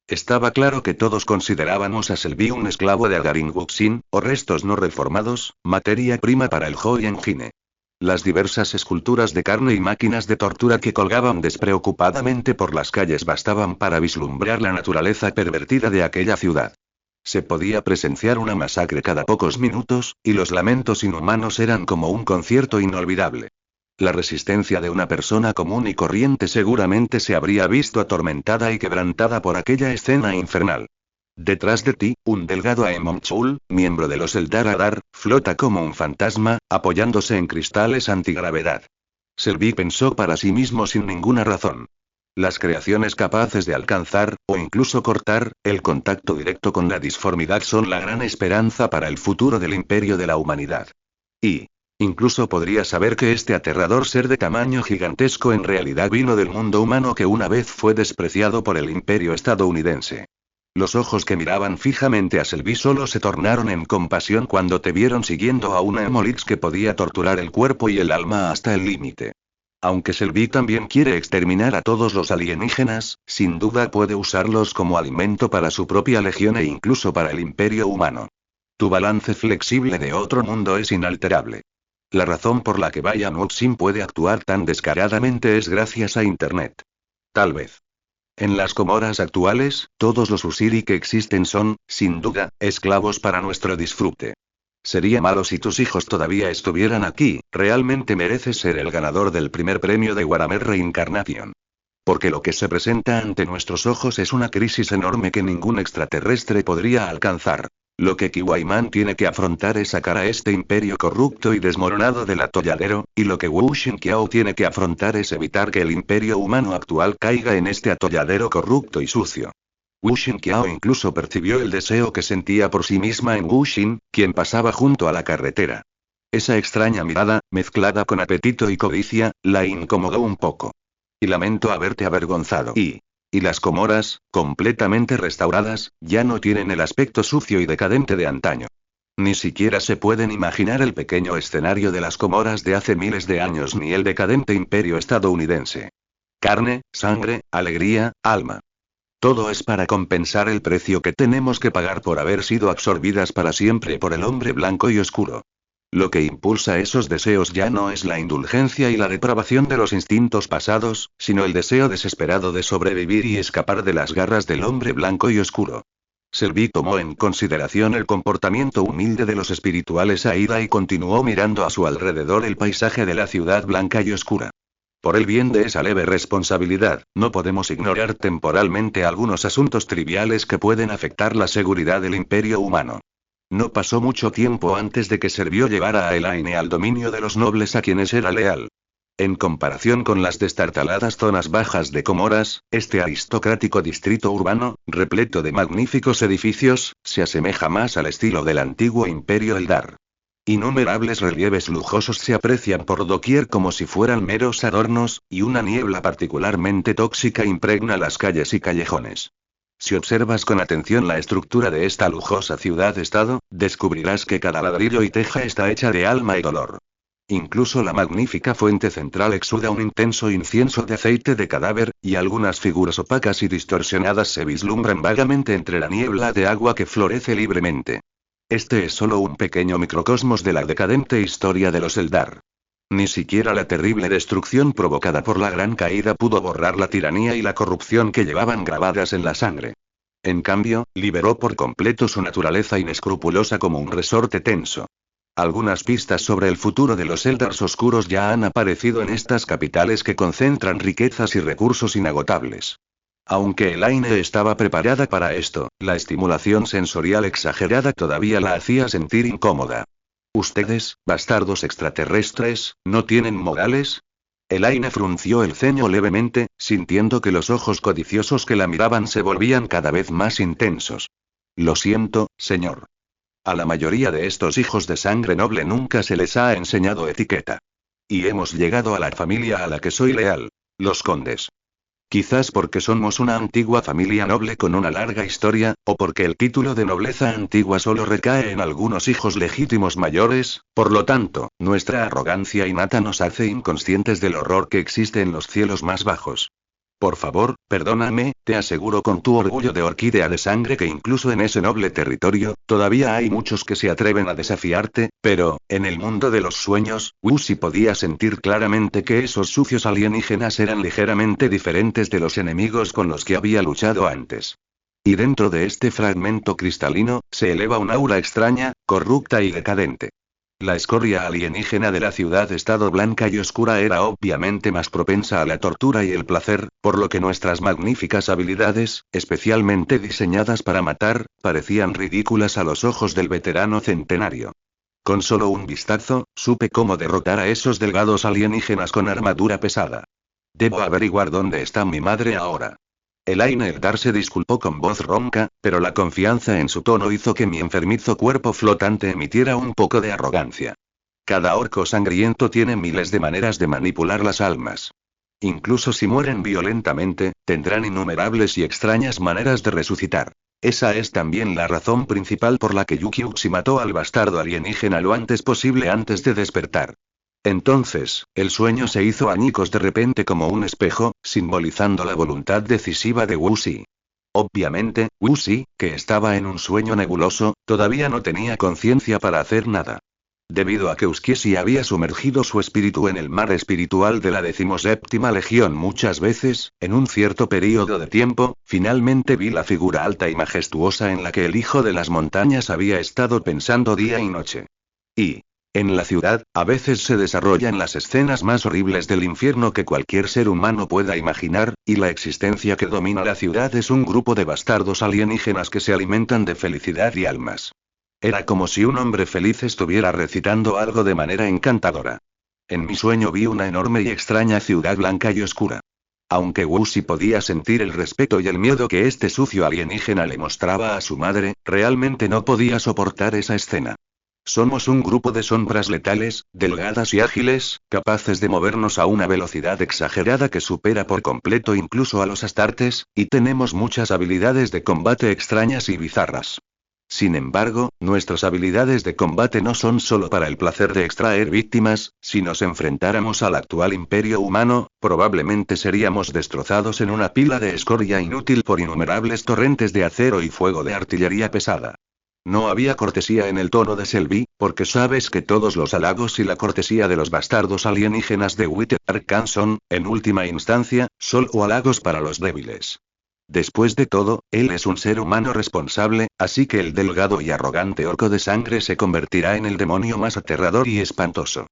Estaba claro que todos considerábamos a Selby un esclavo de Agarin Wuxin, o restos no reformados, materia prima para el Hoi Engine. Las diversas esculturas de carne y máquinas de tortura que colgaban despreocupadamente por las calles bastaban para vislumbrar la naturaleza pervertida de aquella ciudad. Se podía presenciar una masacre cada pocos minutos, y los lamentos inhumanos eran como un concierto inolvidable. La resistencia de una persona común y corriente seguramente se habría visto atormentada y quebrantada por aquella escena infernal. Detrás de ti, un delgado Aemon-Chul, miembro de los Eldar Adar, flota como un fantasma, apoyándose en cristales antigravedad. Selby pensó para sí mismo sin ninguna razón. Las creaciones capaces de alcanzar, o incluso cortar, el contacto directo con la disformidad son la gran esperanza para el futuro del imperio de la humanidad. Y incluso podría saber que este aterrador ser de tamaño gigantesco en realidad vino del mundo humano que una vez fue despreciado por el imperio estadounidense. Los ojos que miraban fijamente a Selby solo se tornaron en compasión cuando te vieron siguiendo a una Emolix que podía torturar el cuerpo y el alma hasta el límite. Aunque Selby también quiere exterminar a todos los alienígenas, sin duda puede usarlos como alimento para su propia legión e incluso para el imperio humano. Tu balance flexible de otro mundo es inalterable. La razón por la que Bayan Wuxin puede actuar tan descaradamente es gracias a Internet. Tal vez. En las Comoras actuales, todos los Usiri que existen son, sin duda, esclavos para nuestro disfrute. Sería malo si tus hijos todavía estuvieran aquí, realmente mereces ser el ganador del primer premio de Warhammer Reincarnation. Porque lo que se presenta ante nuestros ojos es una crisis enorme que ningún extraterrestre podría alcanzar. Lo que Kiwaiman tiene que afrontar es sacar a este imperio corrupto y desmoronado del atolladero, y lo que Wu Xinqiao tiene que afrontar es evitar que el imperio humano actual caiga en este atolladero corrupto y sucio. Wu Xinqiao incluso percibió el deseo que sentía por sí misma en Wu Xin, quien pasaba junto a la carretera. Esa extraña mirada, mezclada con apetito y codicia, la incomodó un poco. Y lamento haberte avergonzado. Y las Comoras, completamente restauradas, ya no tienen el aspecto sucio y decadente de antaño. Ni siquiera se pueden imaginar el pequeño escenario de las Comoras de hace miles de años ni el decadente imperio estadounidense. Carne, sangre, alegría, alma. Todo es para compensar el precio que tenemos que pagar por haber sido absorbidas para siempre por el hombre blanco y oscuro. Lo que impulsa esos deseos ya no es la indulgencia y la depravación de los instintos pasados, sino el deseo desesperado de sobrevivir y escapar de las garras del hombre blanco y oscuro. Selby tomó en consideración el comportamiento humilde de los espirituales Aida y continuó mirando a su alrededor el paisaje de la ciudad blanca y oscura. Por el bien de esa leve responsabilidad, no podemos ignorar temporalmente algunos asuntos triviales que pueden afectar la seguridad del imperio humano. No pasó mucho tiempo antes de que Servió llevara a Elaine al dominio de los nobles a quienes era leal. En comparación con las destartaladas zonas bajas de Comoras, este aristocrático distrito urbano, repleto de magníficos edificios, se asemeja más al estilo del antiguo imperio Eldar. Innumerables relieves lujosos se aprecian por doquier como si fueran meros adornos, y una niebla particularmente tóxica impregna las calles y callejones. Si observas con atención la estructura de esta lujosa ciudad-estado, descubrirás que cada ladrillo y teja está hecha de alma y dolor. Incluso la magnífica fuente central exuda un intenso incienso de aceite de cadáver, y algunas figuras opacas y distorsionadas se vislumbran vagamente entre la niebla de agua que florece libremente. Este es solo un pequeño microcosmos de la decadente historia de los Eldar. Ni siquiera la terrible destrucción provocada por la Gran Caída pudo borrar la tiranía y la corrupción que llevaban grabadas en la sangre. En cambio, liberó por completo su naturaleza inescrupulosa como un resorte tenso. Algunas pistas sobre el futuro de los Eldars oscuros ya han aparecido en estas capitales que concentran riquezas y recursos inagotables. Aunque Elaine estaba preparada para esto, la estimulación sensorial exagerada todavía la hacía sentir incómoda. ¿Ustedes, bastardos extraterrestres, no tienen modales? Elaine frunció el ceño levemente, sintiendo que los ojos codiciosos que la miraban se volvían cada vez más intensos. Lo siento, señor. A la mayoría de estos hijos de sangre noble nunca se les ha enseñado etiqueta. Y hemos llegado a la familia a la que soy leal, los condes. Quizás porque somos una antigua familia noble con una larga historia, o porque el título de nobleza antigua solo recae en algunos hijos legítimos mayores, por lo tanto, nuestra arrogancia innata nos hace inconscientes del horror que existe en los cielos más bajos. Por favor, perdóname, te aseguro con tu orgullo de orquídea de sangre que incluso en ese noble territorio, todavía hay muchos que se atreven a desafiarte, pero, en el mundo de los sueños, Wuxi podía sentir claramente que esos sucios alienígenas eran ligeramente diferentes de los enemigos con los que había luchado antes. Y dentro de este fragmento cristalino, se eleva un aura extraña, corrupta y decadente. La escoria alienígena de la ciudad-estado blanca y oscura era obviamente más propensa a la tortura y el placer, por lo que nuestras magníficas habilidades, especialmente diseñadas para matar, parecían ridículas a los ojos del veterano centenario. Con solo un vistazo, supe cómo derrotar a esos delgados alienígenas con armadura pesada. Debo averiguar dónde está mi madre ahora. Elaine Eldar se disculpó con voz ronca, pero la confianza en su tono hizo que mi enfermizo cuerpo flotante emitiera un poco de arrogancia. Cada orco sangriento tiene miles de maneras de manipular las almas. Incluso si mueren violentamente, tendrán innumerables y extrañas maneras de resucitar. Esa es también la razón principal por la que Yuki Uxi mató al bastardo alienígena lo antes posible antes de despertar. Entonces, el sueño se hizo añicos de repente como un espejo, simbolizando la voluntad decisiva de Wuxi. Obviamente, Wuxi, que estaba en un sueño nebuloso, todavía no tenía conciencia para hacer nada. Debido a que Uskiesi había sumergido su espíritu en el mar espiritual de la 17ª Legión muchas veces, en un cierto período de tiempo, finalmente vi la figura alta y majestuosa en la que el hijo de las montañas había estado pensando día y noche. Y, en la ciudad, a veces se desarrollan las escenas más horribles del infierno que cualquier ser humano pueda imaginar, y la existencia que domina la ciudad es un grupo de bastardos alienígenas que se alimentan de felicidad y almas. Era como si un hombre feliz estuviera recitando algo de manera encantadora. En mi sueño vi una enorme y extraña ciudad blanca y oscura. Aunque Wuxi podía sentir el respeto y el miedo que este sucio alienígena le mostraba a su madre, realmente no podía soportar esa escena. Somos un grupo de sombras letales, delgadas y ágiles, capaces de movernos a una velocidad exagerada que supera por completo incluso a los astartes, y tenemos muchas habilidades de combate extrañas y bizarras. Sin embargo, nuestras habilidades de combate no son solo para el placer de extraer víctimas, si nos enfrentáramos al actual imperio humano, probablemente seríamos destrozados en una pila de escoria inútil por innumerables torrentes de acero y fuego de artillería pesada. No había cortesía en el tono de Selby, porque sabes que todos los halagos y la cortesía de los bastardos alienígenas de Wither son, en última instancia, solo halagos para los débiles. Después de todo, él es un ser humano responsable, así que el delgado y arrogante orco de sangre se convertirá en el demonio más aterrador y espantoso.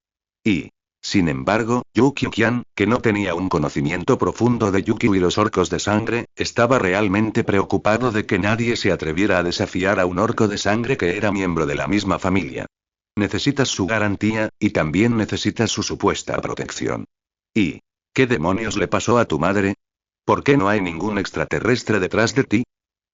Y, sin embargo, Yukio-Kian, que no tenía un conocimiento profundo de Yukio y los orcos de sangre, estaba realmente preocupado de que nadie se atreviera a desafiar a un orco de sangre que era miembro de la misma familia. Necesitas su garantía, y también necesitas su supuesta protección. ¿Y qué demonios le pasó a tu madre? ¿Por qué no hay ningún extraterrestre detrás de ti?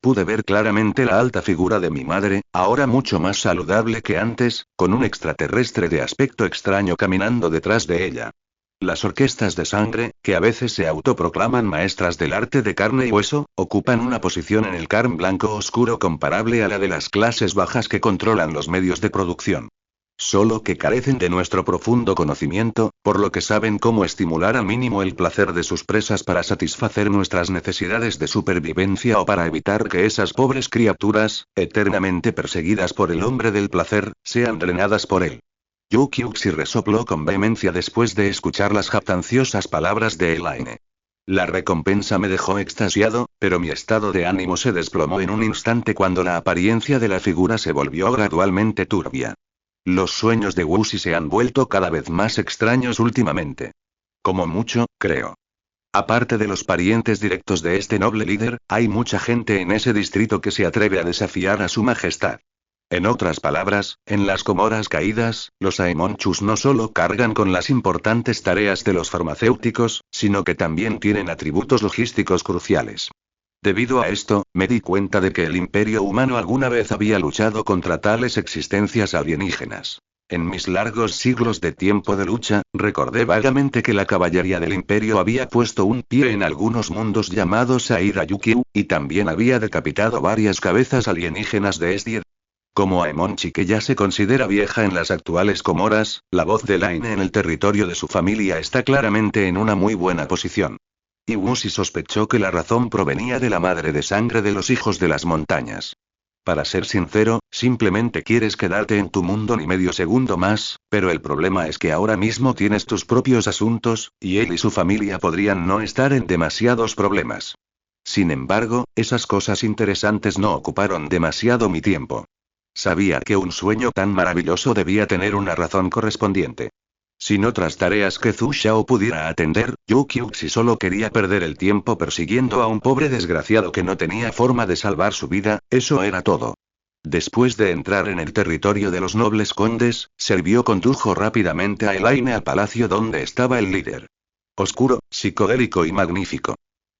Pude ver claramente la alta figura de mi madre, ahora mucho más saludable que antes, con un extraterrestre de aspecto extraño caminando detrás de ella. Las orquestas de sangre, que a veces se autoproclaman maestras del arte de carne y hueso, ocupan una posición en el Karm blanco oscuro comparable a la de las clases bajas que controlan los medios de producción. Solo que carecen de nuestro profundo conocimiento, por lo que saben cómo estimular al mínimo el placer de sus presas para satisfacer nuestras necesidades de supervivencia o para evitar que esas pobres criaturas, eternamente perseguidas por el hombre del placer, sean drenadas por él. Yukiuxi resopló con vehemencia después de escuchar las jactanciosas palabras de Elaine. La recompensa me dejó extasiado, pero mi estado de ánimo se desplomó en un instante cuando la apariencia de la figura se volvió gradualmente turbia. Los sueños de Wuxi se han vuelto cada vez más extraños últimamente. Como mucho, creo. Aparte de los parientes directos de este noble líder, hay mucha gente en ese distrito que se atreve a desafiar a su majestad. En otras palabras, en las Comoras Caídas, los Aemonchus no solo cargan con las importantes tareas de los farmacéuticos, sino que también tienen atributos logísticos cruciales. Debido a esto, me di cuenta de que el imperio humano alguna vez había luchado contra tales existencias alienígenas. En mis largos siglos de tiempo de lucha, recordé vagamente que la caballería del imperio había puesto un pie en algunos mundos llamados Aira Yukio, y también había decapitado varias cabezas alienígenas de Esdier. Como Aemonchi que ya se considera vieja en las actuales Comoras, la voz de Laine en el territorio de su familia está claramente en una muy buena posición. Y Wuxi sospechó que la razón provenía de la madre de sangre de los hijos de las montañas. Para ser sincero, simplemente quieres quedarte en tu mundo ni medio segundo más, pero el problema es que ahora mismo tienes tus propios asuntos, y él y su familia podrían no estar en demasiados problemas. Sin embargo, esas cosas interesantes no ocuparon demasiado mi tiempo. Sabía que un sueño tan maravilloso debía tener una razón correspondiente. Sin otras tareas que Zhu Xiao pudiera atender, Yukiuxi solo quería perder el tiempo persiguiendo a un pobre desgraciado que no tenía forma de salvar su vida, eso era todo. Después de entrar en el territorio de los nobles condes, Servió condujo rápidamente a Elaine al palacio donde estaba el líder. Oscuro, psicodélico y magnífico.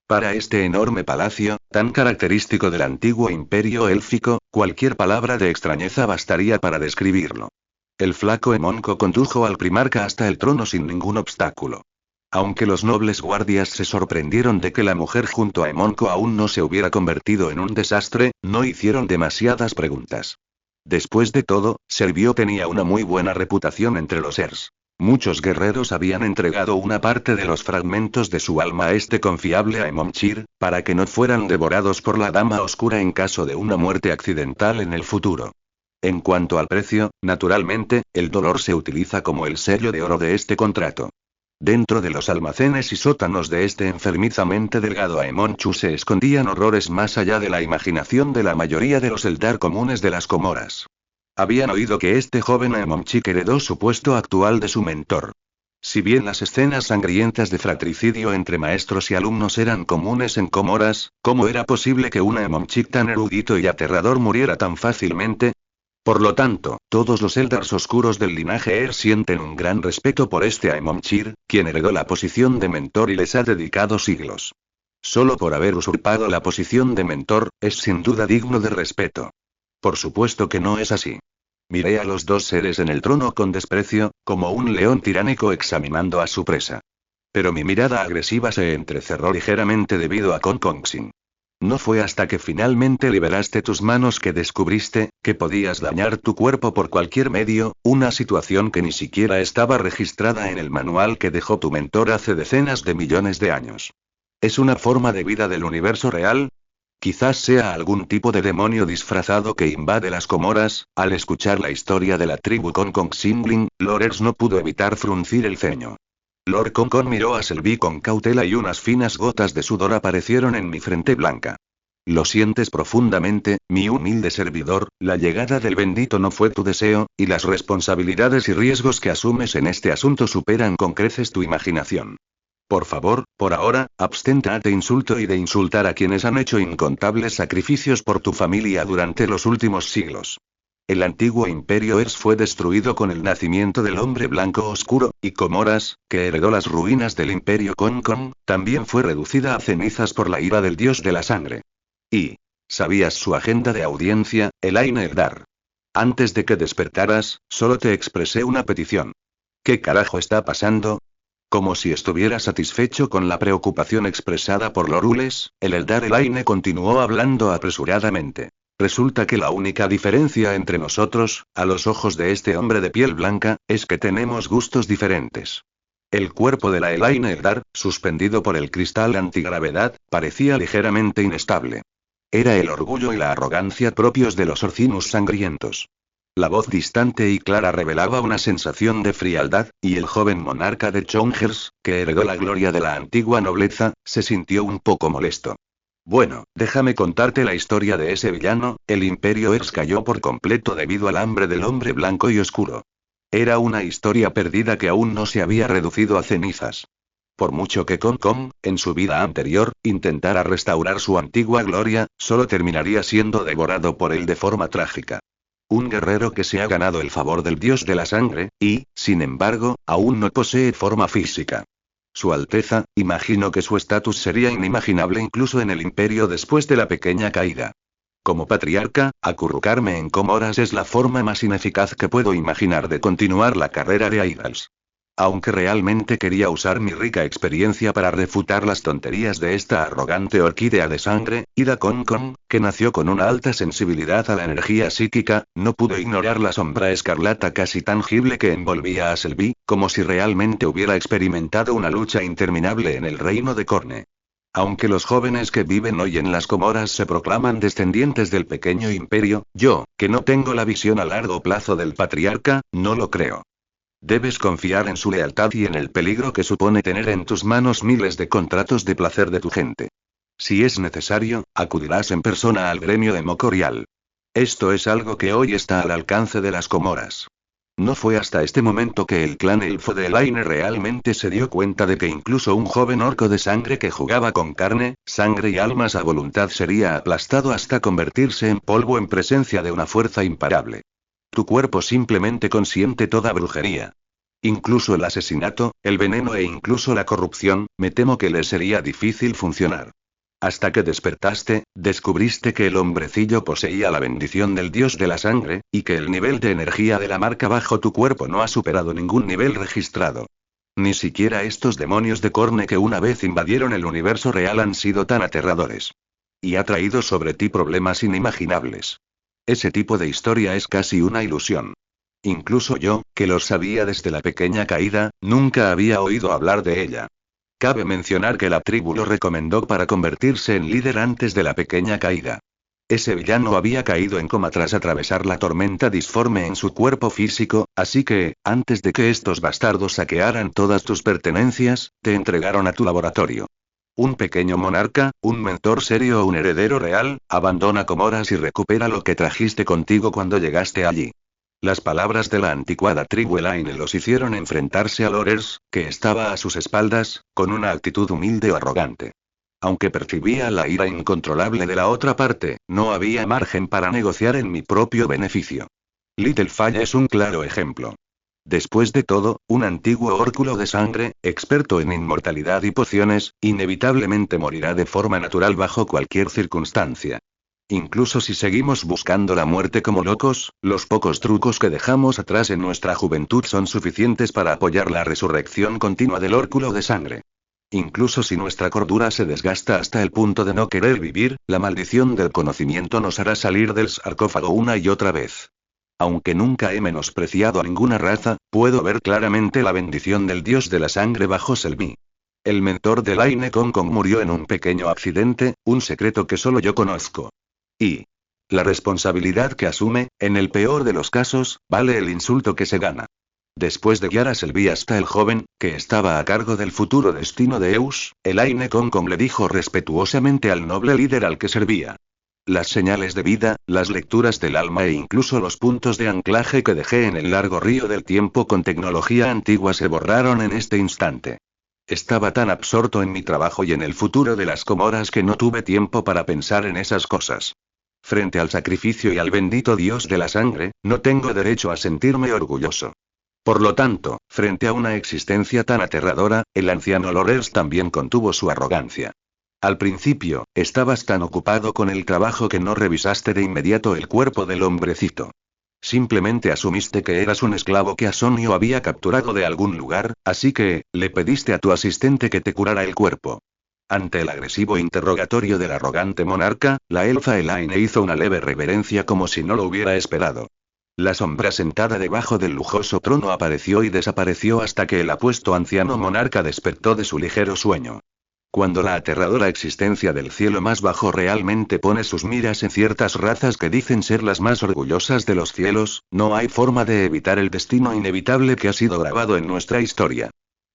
Para este enorme palacio, tan característico del antiguo imperio élfico, cualquier palabra de extrañeza bastaría para describirlo. El flaco Emonco condujo al primarca hasta el trono sin ningún obstáculo. Aunque los nobles guardias se sorprendieron de que la mujer junto a Emonco aún no se hubiera convertido en un desastre, no hicieron demasiadas preguntas. Después de todo, Servió tenía una muy buena reputación entre los Ers. Muchos guerreros habían entregado una parte de los fragmentos de su alma a este confiable Aemon-Chir, para que no fueran devorados por la Dama Oscura en caso de una muerte accidental en el futuro. En cuanto al precio, naturalmente, el dolor se utiliza como el sello de oro de este contrato. Dentro de los almacenes y sótanos de este enfermizamente delgado Aemon-Chu se escondían horrores más allá de la imaginación de la mayoría de los Eldar comunes de las Comoras. Habían oído que este joven Aemon-Chik heredó su puesto actual de su mentor. Si bien las escenas sangrientas de fratricidio entre maestros y alumnos eran comunes en Comoras, ¿cómo era posible que un Aemon-Chik tan erudito y aterrador muriera tan fácilmente? Por lo tanto, todos los Eldars oscuros del linaje Er sienten un gran respeto por este Aemon-Chir, quien heredó la posición de mentor y les ha dedicado siglos. Solo por haber usurpado la posición de mentor, es sin duda digno de respeto. Por supuesto que no es así. Miré a los dos seres en el trono con desprecio, como un león tiránico examinando a su presa. Pero mi mirada agresiva se entrecerró ligeramente debido a Kon Kongsin. No fue hasta que finalmente liberaste tus manos que descubriste que podías dañar tu cuerpo por cualquier medio, una situación que ni siquiera estaba registrada en el manual que dejó tu mentor hace decenas de millones de años. ¿Es una forma de vida del universo real? Quizás sea algún tipo de demonio disfrazado que invade las Comoras. Al escuchar la historia de la tribu Kon Kongsin, Lorers no pudo evitar fruncir el ceño. Lord Konkon miró a Selby con cautela y unas finas gotas de sudor aparecieron en mi frente blanca. Lo sientes profundamente, mi humilde servidor, la llegada del bendito no fue tu deseo, y las responsabilidades y riesgos que asumes en este asunto superan con creces tu imaginación. Por favor, por ahora, abstente de insulto y de insultar a quienes han hecho incontables sacrificios por tu familia durante los últimos siglos. El antiguo imperio Ers fue destruido con el nacimiento del hombre blanco oscuro, y Comoras, que heredó las ruinas del imperio Konkon, también fue reducida a cenizas por la ira del dios de la sangre. Y ¿sabías su agenda de audiencia, Elaine Eldar? Antes de que despertaras, solo te expresé una petición. ¿Qué carajo está pasando? Como si estuviera satisfecho con la preocupación expresada por Lorules, el Eldar Elaine continuó hablando apresuradamente. Resulta que la única diferencia entre nosotros, a los ojos de este hombre de piel blanca, es que tenemos gustos diferentes. El cuerpo de la Elaine Eldar, suspendido por el cristal antigravedad, parecía ligeramente inestable. Era el orgullo y la arrogancia propios de los Orcinus sangrientos. La voz distante y clara revelaba una sensación de frialdad, y el joven monarca de Chongers, que heredó la gloria de la antigua nobleza, se sintió un poco molesto. Bueno, déjame contarte la historia de ese villano. El imperio Ers cayó por completo debido al hambre del hombre blanco y oscuro. Era una historia perdida que aún no se había reducido a cenizas. Por mucho que Konkon, en su vida anterior, intentara restaurar su antigua gloria, solo terminaría siendo devorado por él de forma trágica. Un guerrero que se ha ganado el favor del dios de la sangre, y, sin embargo, aún no posee forma física. Su Alteza, imagino que su estatus sería inimaginable incluso en el imperio después de la pequeña caída. Como patriarca, acurrucarme en Comoras es la forma más ineficaz que puedo imaginar de continuar la carrera de Aidals. Aunque realmente quería usar mi rica experiencia para refutar las tonterías de esta arrogante orquídea de sangre, Ida Konkon, que nació con una alta sensibilidad a la energía psíquica, no pudo ignorar la sombra escarlata casi tangible que envolvía a Selby, como si realmente hubiera experimentado una lucha interminable en el reino de Corne. Aunque los jóvenes que viven hoy en las Comoras se proclaman descendientes del pequeño imperio, yo, que no tengo la visión a largo plazo del patriarca, no lo creo. Debes confiar en su lealtad y en el peligro que supone tener en tus manos miles de contratos de placer de tu gente. Si es necesario, acudirás en persona al gremio de Mokorial. Esto es algo que hoy está al alcance de las Comoras. No fue hasta este momento que el clan elfo de Elaine realmente se dio cuenta de que incluso un joven orco de sangre que jugaba con carne, sangre y almas a voluntad sería aplastado hasta convertirse en polvo en presencia de una fuerza imparable. Tu cuerpo simplemente consiente toda brujería. Incluso el asesinato, el veneno e incluso la corrupción, me temo que le sería difícil funcionar. Hasta que despertaste, descubriste que el hombrecillo poseía la bendición del dios de la sangre, y que el nivel de energía de la marca bajo tu cuerpo no ha superado ningún nivel registrado. Ni siquiera estos demonios de Corne que una vez invadieron el universo real han sido tan aterradores. Y ha traído sobre ti problemas inimaginables. Ese tipo de historia es casi una ilusión. Incluso yo, que los sabía desde la pequeña caída, nunca había oído hablar de ella. Cabe mencionar que la tribu lo recomendó para convertirse en líder antes de la pequeña caída. Ese villano había caído en coma tras atravesar la tormenta disforme en su cuerpo físico, así que, antes de que estos bastardos saquearan todas tus pertenencias, te entregaron a tu laboratorio. Un pequeñño monarca, un mentor serio o un heredero real, abandona Comoras y recupera lo que trajiste contigo cuando llegaste allí. Las palabras de la anticuada tribu Elaine los hicieron enfrentarse a Lorers, que estaba a sus espaldas, con una actitud humilde o arrogante. Aunque percibía la ira incontrolable de la otra parte, no había margen para negociar en mi propio beneficio. Littlefall es un claro ejemplo. Después de todo, un antiguo ósculo de sangre, experto en inmortalidad y pociones, inevitablemente morirá de forma natural bajo cualquier circunstancia. Incluso si seguimos buscando la muerte como locos, los pocos trucos que dejamos atrás en nuestra juventud son suficientes para apoyar la resurrección continua del ósculo de sangre. Incluso si nuestra cordura se desgasta hasta el punto de no querer vivir, la maldición del conocimiento nos hará salir del sarcófago una y otra vez. Aunque nunca he menospreciado a ninguna raza, puedo ver claramente la bendición del dios de la sangre bajo Selby. El mentor de Elaine Concon murió en un pequeño accidente, un secreto que solo yo conozco. Y la responsabilidad que asume, en el peor de los casos, vale el insulto que se gana. Después de guiar a Selby hasta el joven, que estaba a cargo del futuro destino de Eus, Elaine Concon le dijo respetuosamente al noble líder al que servía: las señales de vida, las lecturas del alma e incluso los puntos de anclaje que dejé en el largo río del tiempo con tecnología antigua se borraron en este instante. Estaba tan absorto en mi trabajo y en el futuro de las Comoras que no tuve tiempo para pensar en esas cosas. Frente al sacrificio y al bendito dios de la sangre, no tengo derecho a sentirme orgulloso. Por lo tanto, frente a una existencia tan aterradora, el anciano Lorers también contuvo su arrogancia. Al principio, estabas tan ocupado con el trabajo que no revisaste de inmediato el cuerpo del hombrecito. Simplemente asumiste que eras un esclavo que Asonio había capturado de algún lugar, así que, le pediste a tu asistente que te curara el cuerpo. Ante el agresivo interrogatorio del arrogante monarca, la elfa Elaine hizo una leve reverencia como si no lo hubiera esperado. La sombra sentada debajo del lujoso trono apareció y desapareció hasta que el apuesto anciano monarca despertó de su ligero sueño. Cuando la aterradora existencia del cielo más bajo realmente pone sus miras en ciertas razas que dicen ser las más orgullosas de los cielos, no hay forma de evitar el destino inevitable que ha sido grabado en nuestra historia.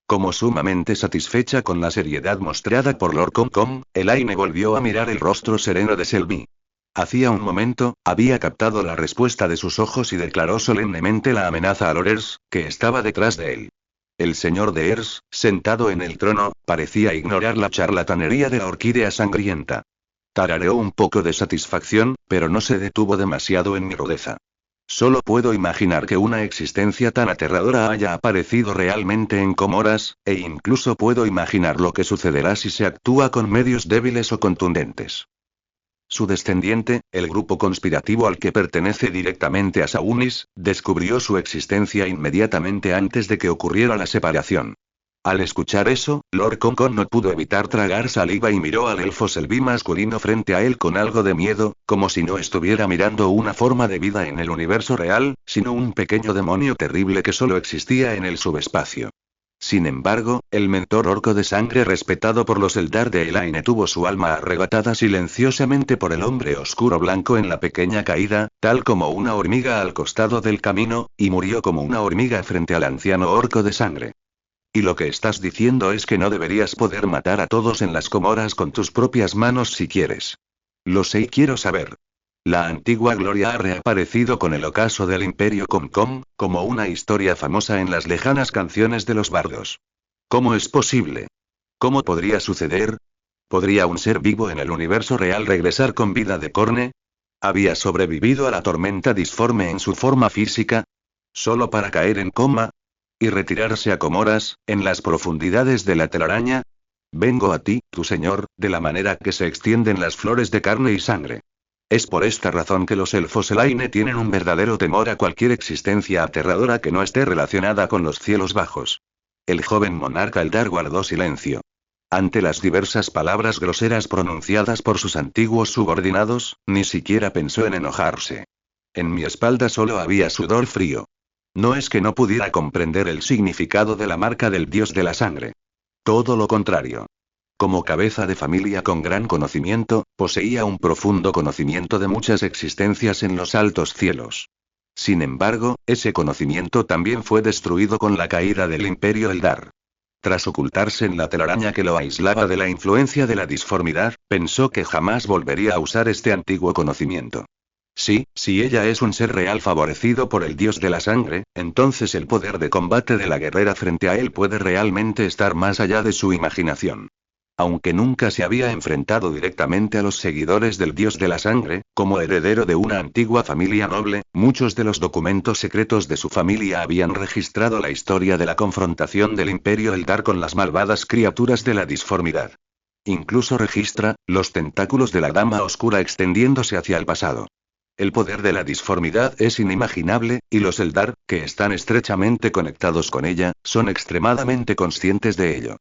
Como sumamente satisfecha con la seriedad mostrada por Lord Concon, Elaine volvió a mirar el rostro sereno de Selby. Hacía un momento, había captado la respuesta de sus ojos y declaró solemnemente la amenaza a Lorers, que estaba detrás de él. El señor de Ers, sentado en el trono, parecía ignorar la charlatanería de la orquídea sangrienta. Tarareó un poco de satisfacción, pero no se detuvo demasiado en mi rudeza. Solo puedo imaginar que una existencia tan aterradora haya aparecido realmente en Comoras, e incluso puedo imaginar lo que sucederá si se actúa con medios débiles o contundentes. Su descendiente, el grupo conspirativo al que pertenece directamente a Saunis, descubrió su existencia inmediatamente antes de que ocurriera la separación. Al escuchar eso, Lord Concon no pudo evitar tragar saliva y miró al elfo Selby masculino frente a él con algo de miedo, como si no estuviera mirando una forma de vida en el universo real, sino un pequeño demonio terrible que solo existía en el subespacio. Sin embargo, el mentor orco de sangre respetado por los Eldar de Elaine tuvo su alma arrebatada silenciosamente por el hombre oscuro blanco en la pequeña caída, tal como una hormiga al costado del camino, y murió como una hormiga frente al anciano orco de sangre. Y lo que estás diciendo es que no deberías poder matar a todos en las Comoras con tus propias manos si quieres. Lo sé y quiero saber. La antigua gloria ha reaparecido con el ocaso del Imperio Concon, como una historia famosa en las lejanas canciones de los bardos. ¿Cómo es posible? ¿Cómo podría suceder? ¿Podría un ser vivo en el universo real regresar con vida de Corne? ¿Había sobrevivido a la tormenta disforme en su forma física? ¿Solo para caer en coma? ¿Y retirarse a Comoras, en las profundidades de la telaraña? Vengo a ti, tu señor, de la manera que se extienden las flores de carne y sangre. Es por esta razón que los elfos Elaine tienen un verdadero temor a cualquier existencia aterradora que no esté relacionada con los cielos bajos. El joven monarca Eldar guardó silencio. Ante las diversas palabras groseras pronunciadas por sus antiguos subordinados, ni siquiera pensó en enojarse. En mi espalda solo había sudor frío. No es que no pudiera comprender el significado de la marca del dios de la sangre. Todo lo contrario. Como cabeza de familia con gran conocimiento, poseía un profundo conocimiento de muchas existencias en los altos cielos. Sin embargo, ese conocimiento también fue destruido con la caída del Imperio Eldar. Tras ocultarse en la telaraña que lo aislaba de la influencia de la disformidad, pensó que jamás volvería a usar este antiguo conocimiento. Sí, si ella es un ser real favorecido por el dios de la sangre, entonces el poder de combate de la guerrera frente a él puede realmente estar más allá de su imaginación. Aunque nunca se había enfrentado directamente a los seguidores del dios de la sangre, como heredero de una antigua familia noble, muchos de los documentos secretos de su familia habían registrado la historia de la confrontación del Imperio Eldar con las malvadas criaturas de la disformidad. Incluso registra los tentáculos de la Dama Oscura extendiéndose hacia el pasado. El poder de la disformidad es inimaginable, y los Eldar, que están estrechamente conectados con ella, son extremadamente conscientes de ello.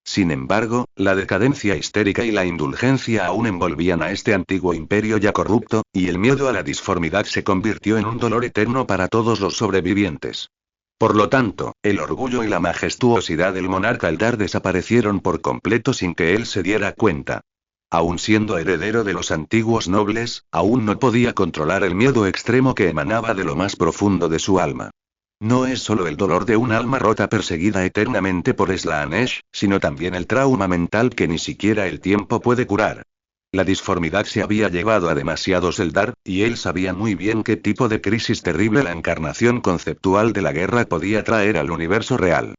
Sin embargo, la decadencia histérica y la indulgencia aún envolvían a este antiguo imperio ya corrupto, y el miedo a la disformidad se convirtió en un dolor eterno para todos los sobrevivientes. Por lo tanto, el orgullo y la majestuosidad del monarca Eldar desaparecieron por completo sin que él se diera cuenta. Aun siendo heredero de los antiguos nobles, aún no podía controlar el miedo extremo que emanaba de lo más profundo de su alma. No es solo el dolor de un alma rota perseguida eternamente por Slaanesh, sino también el trauma mental que ni siquiera el tiempo puede curar. La disformidad se había llevado a demasiados Eldar, y él sabía muy bien qué tipo de crisis terrible la encarnación conceptual de la guerra podía traer al universo real.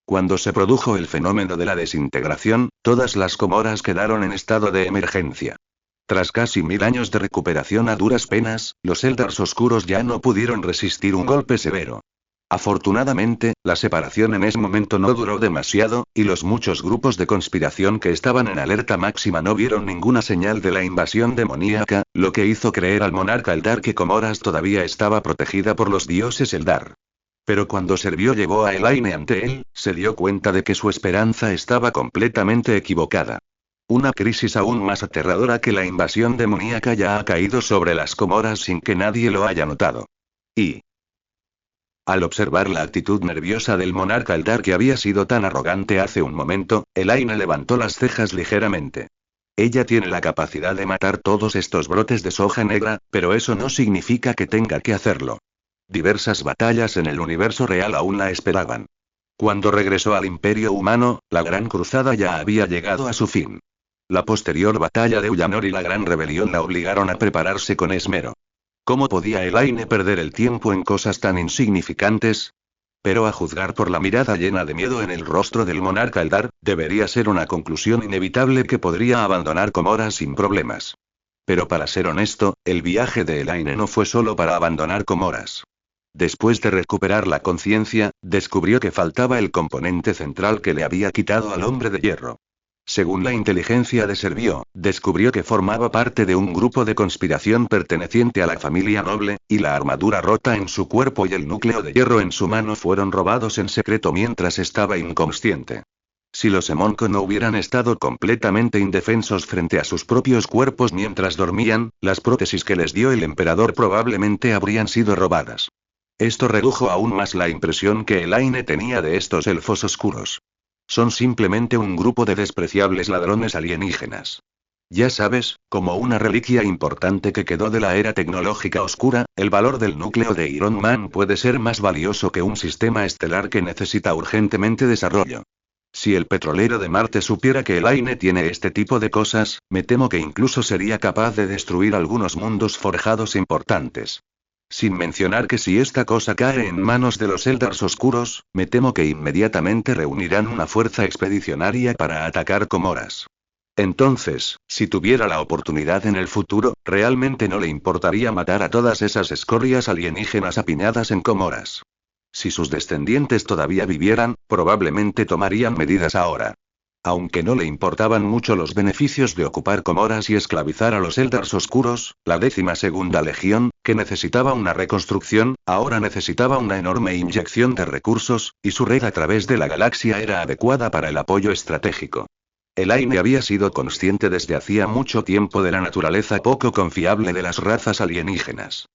Cuando se produjo el fenómeno de la desintegración, todas las comoras quedaron en estado de emergencia. Tras casi 1000 años de recuperación a duras penas, los Eldars oscuros ya no pudieron resistir un golpe severo. Afortunadamente, la separación en ese momento no duró demasiado, y los muchos grupos de conspiración que estaban en alerta máxima no vieron ninguna señal de la invasión demoníaca, lo que hizo creer al monarca Eldar que Comoras todavía estaba protegida por los dioses Eldar. Pero cuando Servio llevó a Elaine ante él, se dio cuenta de que su esperanza estaba completamente equivocada. Una crisis aún más aterradora que la invasión demoníaca ya ha caído sobre las Comoras sin que nadie lo haya notado. Y al observar la actitud nerviosa del monarca Eldar que había sido tan arrogante hace un momento, Elaine levantó las cejas ligeramente. Ella tiene la capacidad de matar todos estos brotes de soja negra, pero eso no significa que tenga que hacerlo. Diversas batallas en el universo real aún la esperaban. Cuando regresó al Imperio Humano, la Gran Cruzada ya había llegado a su fin. La posterior batalla de Ullanor y la Gran Rebelión la obligaron a prepararse con esmero. ¿Cómo podía Elaine perder el tiempo en cosas tan insignificantes? Pero a juzgar por la mirada llena de miedo en el rostro del monarca Eldar, debería ser una conclusión inevitable que podría abandonar Comoras sin problemas. Pero para ser honesto, el viaje de Elaine no fue solo para abandonar Comoras. Después de recuperar la conciencia, descubrió que faltaba el componente central que le había quitado al hombre de hierro. Según la inteligencia de Servio, descubrió que formaba parte de un grupo de conspiración perteneciente a la familia noble, y la armadura rota en su cuerpo y el núcleo de hierro en su mano fueron robados en secreto mientras estaba inconsciente. Si los Emonco no hubieran estado completamente indefensos frente a sus propios cuerpos mientras dormían, las prótesis que les dio el emperador probablemente habrían sido robadas. Esto redujo aún más la impresión que Elaine tenía de estos elfos oscuros. Son simplemente un grupo de despreciables ladrones alienígenas. Ya sabes, como una reliquia importante que quedó de la era tecnológica oscura, el valor del núcleo de Iron Man puede ser más valioso que un sistema estelar que necesita urgentemente desarrollo. Si el petrolero de Marte supiera que Elaine tiene este tipo de cosas, me temo que incluso sería capaz de destruir algunos mundos forjados importantes. Sin mencionar que si esta cosa cae en manos de los Eldars oscuros, me temo que inmediatamente reunirán una fuerza expedicionaria para atacar Comoras. Entonces, si tuviera la oportunidad en el futuro, realmente no le importaría matar a todas esas escorias alienígenas apiñadas en Comoras. Si sus descendientes todavía vivieran, probablemente tomarían medidas ahora. Aunque no le importaban mucho los beneficios de ocupar Comoras y esclavizar a los Eldars oscuros, la 12ª Legión, que necesitaba una reconstrucción, ahora necesitaba una enorme inyección de recursos, y su red a través de la galaxia era adecuada para el apoyo estratégico. Elaine había sido consciente desde hacía mucho tiempo de la naturaleza poco confiable de las razas alienígenas.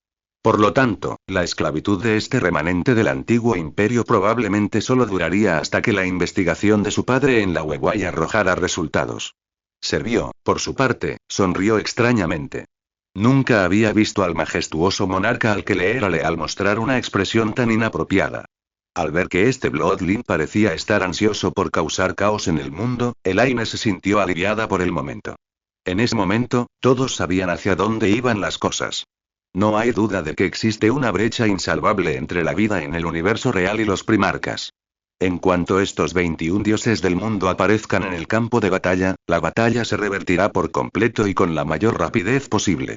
Por lo tanto, la esclavitud de este remanente del antiguo imperio probablemente solo duraría hasta que la investigación de su padre en la Weway arrojara resultados. Servió, por su parte, sonrió extrañamente. Nunca había visto al majestuoso monarca al que le era leal mostrar una expresión tan inapropiada. Al ver que este Bloodling parecía estar ansioso por causar caos en el mundo, Elaine se sintió aliviada por el momento. En ese momento, todos sabían hacia dónde iban las cosas. No hay duda de que existe una brecha insalvable entre la vida en el universo real y los primarcas. En cuanto estos 21 dioses del mundo aparezcan en el campo de batalla, la batalla se revertirá por completo y con la mayor rapidez posible.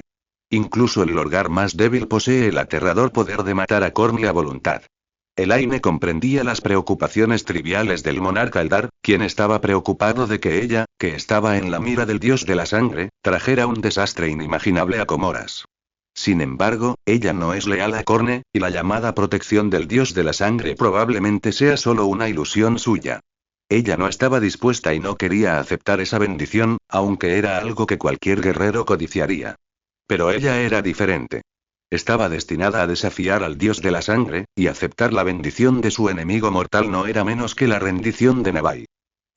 Incluso el Lorgar más débil posee el aterrador poder de matar a Corny a voluntad. Elaine comprendía las preocupaciones triviales del monarca Eldar, quien estaba preocupado de que ella, que estaba en la mira del dios de la sangre, trajera un desastre inimaginable a Comoras. Sin embargo, ella no es leal a Corne, y la llamada protección del dios de la sangre probablemente sea solo una ilusión suya. Ella no estaba dispuesta y no quería aceptar esa bendición, aunque era algo que cualquier guerrero codiciaría. Pero ella era diferente. Estaba destinada a desafiar al dios de la sangre, y aceptar la bendición de su enemigo mortal no era menos que la rendición de Nebai.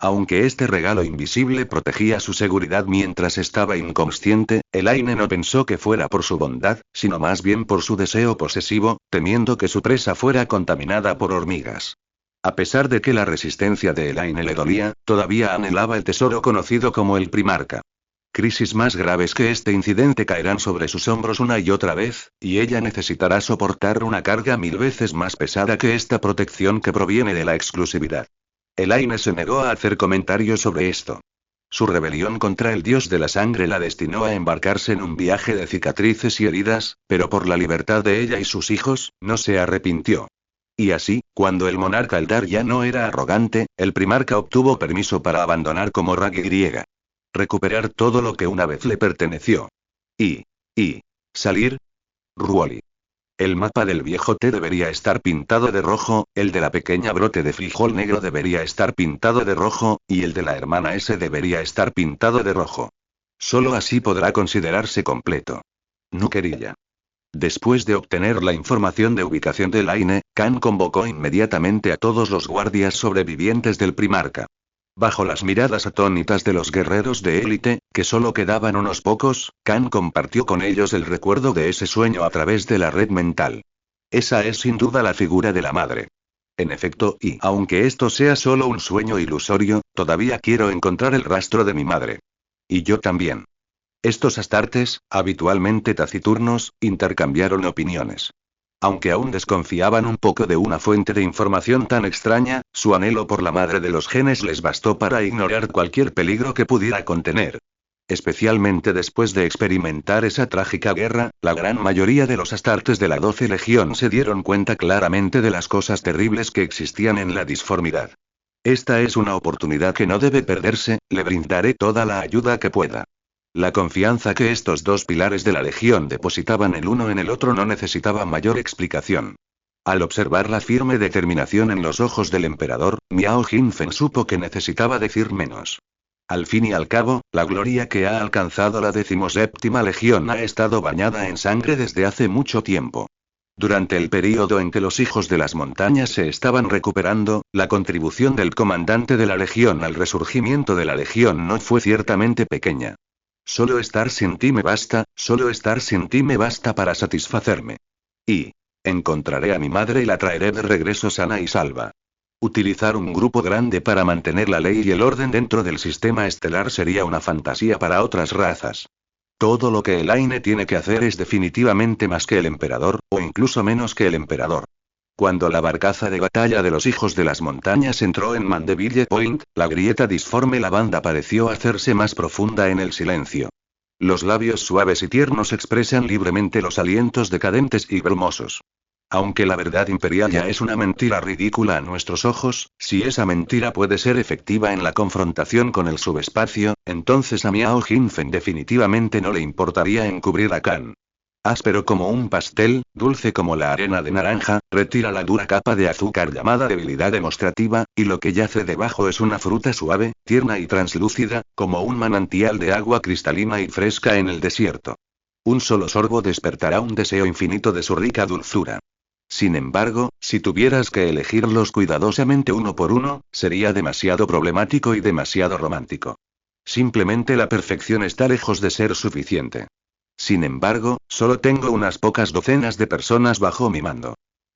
Aunque este regalo invisible protegía su seguridad mientras estaba inconsciente, Elaine no pensó que fuera por su bondad, sino más bien por su deseo posesivo, temiendo que su presa fuera contaminada por hormigas. A pesar de que la resistencia de Elaine le dolía, todavía anhelaba el tesoro conocido como el Primarca. Crisis más graves que este incidente caerán sobre sus hombros una y otra vez, y ella necesitará soportar una carga 1000 veces más pesada que esta protección que proviene de la exclusividad. Elaine se negó a hacer comentarios sobre esto. Su rebelión contra el dios de la sangre la destinó a embarcarse en un viaje de cicatrices y heridas, pero por la libertad de ella y sus hijos, no se arrepintió. Y así, cuando el monarca Eldar ya no era arrogante, el primarca obtuvo permiso para abandonar como griega. Recuperar todo lo que una vez le perteneció. Y salir. Ruoli. El mapa del viejo té debería estar pintado de rojo, el de la pequeña brote de frijol negro debería estar pintado de rojo, y el de la hermana S debería estar pintado de rojo. Solo así podrá considerarse completo. No quería. Después de obtener la información de ubicación de Elaine, Khan convocó inmediatamente a todos los guardias sobrevivientes del primarca. Bajo las miradas atónitas de los guerreros de élite, que solo quedaban unos pocos, Khan compartió con ellos el recuerdo de ese sueño a través de la red mental. Esa es sin duda la figura de la madre. En efecto, y aunque esto sea solo un sueño ilusorio, todavía quiero encontrar el rastro de mi madre. Y yo también. Estos astartes, habitualmente taciturnos, intercambiaron opiniones. Aunque aún desconfiaban un poco de una fuente de información tan extraña, su anhelo por la madre de los genes les bastó para ignorar cualquier peligro que pudiera contener. Especialmente después de experimentar esa trágica guerra, la gran mayoría de los astartes de la 12 Legión se dieron cuenta claramente de las cosas terribles que existían en la disformidad. Esta es una oportunidad que no debe perderse, le brindaré toda la ayuda que pueda. La confianza que estos dos pilares de la Legión depositaban el uno en el otro no necesitaba mayor explicación. Al observar la firme determinación en los ojos del emperador, Miao Jinfen supo que necesitaba decir menos. Al fin y al cabo, la gloria que ha alcanzado la 17ª Legión ha estado bañada en sangre desde hace mucho tiempo. Durante el período en que los hijos de las montañas se estaban recuperando, la contribución del comandante de la Legión al resurgimiento de la Legión no fue ciertamente pequeña. Solo estar sin ti me basta, solo estar sin ti me basta para satisfacerme. Y encontraré a mi madre y la traeré de regreso sana y salva. Utilizar un grupo grande para mantener la ley y el orden dentro del sistema estelar sería una fantasía para otras razas. Todo lo que Elaine tiene que hacer es definitivamente más que el emperador, o incluso menos que el emperador. Cuando la barcaza de batalla de los hijos de las montañas entró en Mandeville Point, la grieta disforme la banda pareció hacerse más profunda en el silencio. Los labios suaves y tiernos expresan libremente los alientos decadentes y brumosos. Aunque la verdad imperial ya es una mentira ridícula a nuestros ojos, si esa mentira puede ser efectiva en la confrontación con el subespacio, entonces a Miao Jinfen definitivamente no le importaría encubrir a Khan. Áspero como un pastel, dulce como la arena de naranja, retira la dura capa de azúcar llamada debilidad demostrativa, y lo que yace debajo es una fruta suave, tierna y translúcida, como un manantial de agua cristalina y fresca en el desierto. Un solo sorbo despertará un deseo infinito de su rica dulzura. Sin embargo, si tuvieras que elegirlos cuidadosamente uno por uno, sería demasiado problemático y demasiado romántico. Simplemente la perfección está lejos de ser suficiente. Sin embargo, solo tengo unas pocas docenas de personas bajo mi mando.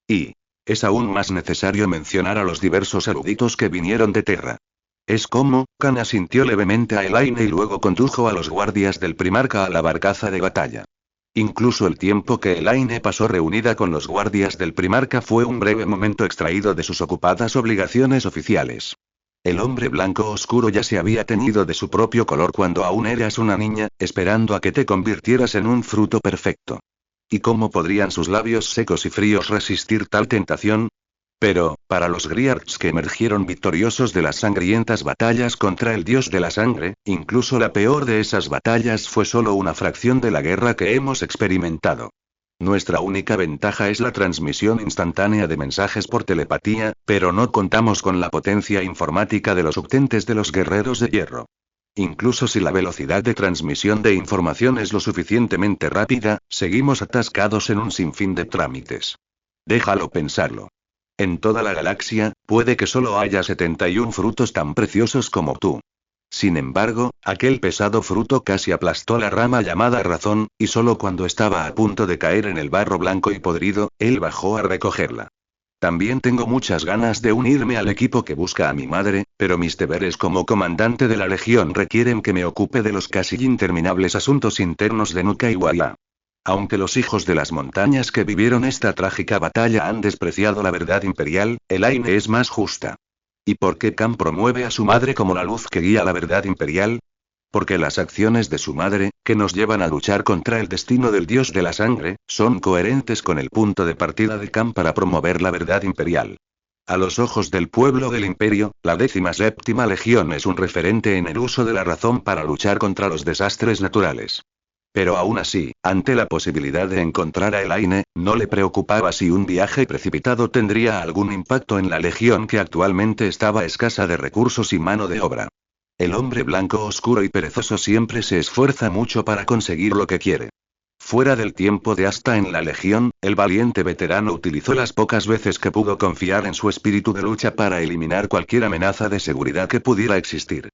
Y es aún más necesario mencionar a los diversos eruditos que vinieron de Terra. Es como, Khan asintió levemente a Elaine y luego condujo a los guardias del Primarca a la barcaza de batalla. Incluso el tiempo que Elaine pasó reunida con los guardias del Primarca fue un breve momento extraído de sus ocupadas obligaciones oficiales. El hombre blanco oscuro ya se había teñido de su propio color cuando aún eras una niña, esperando a que te convirtieras en un fruto perfecto. ¿Y cómo podrían sus labios secos y fríos resistir tal tentación? Pero, para los Griards que emergieron victoriosos de las sangrientas batallas contra el dios de la sangre, incluso la peor de esas batallas fue solo una fracción de la guerra que hemos experimentado. Nuestra única ventaja es la transmisión instantánea de mensajes por telepatía, pero no contamos con la potencia informática de los octentes de los guerreros de hierro. Incluso si la velocidad de transmisión de información es lo suficientemente rápida, seguimos atascados en un sinfín de trámites. Déjalo pensarlo. En toda la galaxia, puede que solo haya 71 frutos tan preciosos como tú. Sin embargo, aquel pesado fruto casi aplastó la rama llamada razón, y solo cuando estaba a punto de caer en el barro blanco y podrido, él bajó a recogerla. También tengo muchas ganas de unirme al equipo que busca a mi madre, pero mis deberes como comandante de la Legión requieren que me ocupe de los casi interminables asuntos internos de Nuka y Waya. Aunque los hijos de las montañas que vivieron esta trágica batalla han despreciado la verdad imperial, Elaine es más justa. ¿Y por qué Khan promueve a su madre como la luz que guía la verdad imperial? Porque las acciones de su madre, que nos llevan a luchar contra el destino del dios de la sangre, son coherentes con el punto de partida de Khan para promover la verdad imperial. A los ojos del pueblo del imperio, la 17ª Legión es un referente en el uso de la razón para luchar contra los desastres naturales. Pero aún así, ante la posibilidad de encontrar a Elaine, no le preocupaba si un viaje precipitado tendría algún impacto en la Legión que actualmente estaba escasa de recursos y mano de obra. El hombre blanco oscuro y perezoso siempre se esfuerza mucho para conseguir lo que quiere. Fuera del tiempo de Asta en la Legión, el valiente veterano utilizó las pocas veces que pudo confiar en su espíritu de lucha para eliminar cualquier amenaza de seguridad que pudiera existir.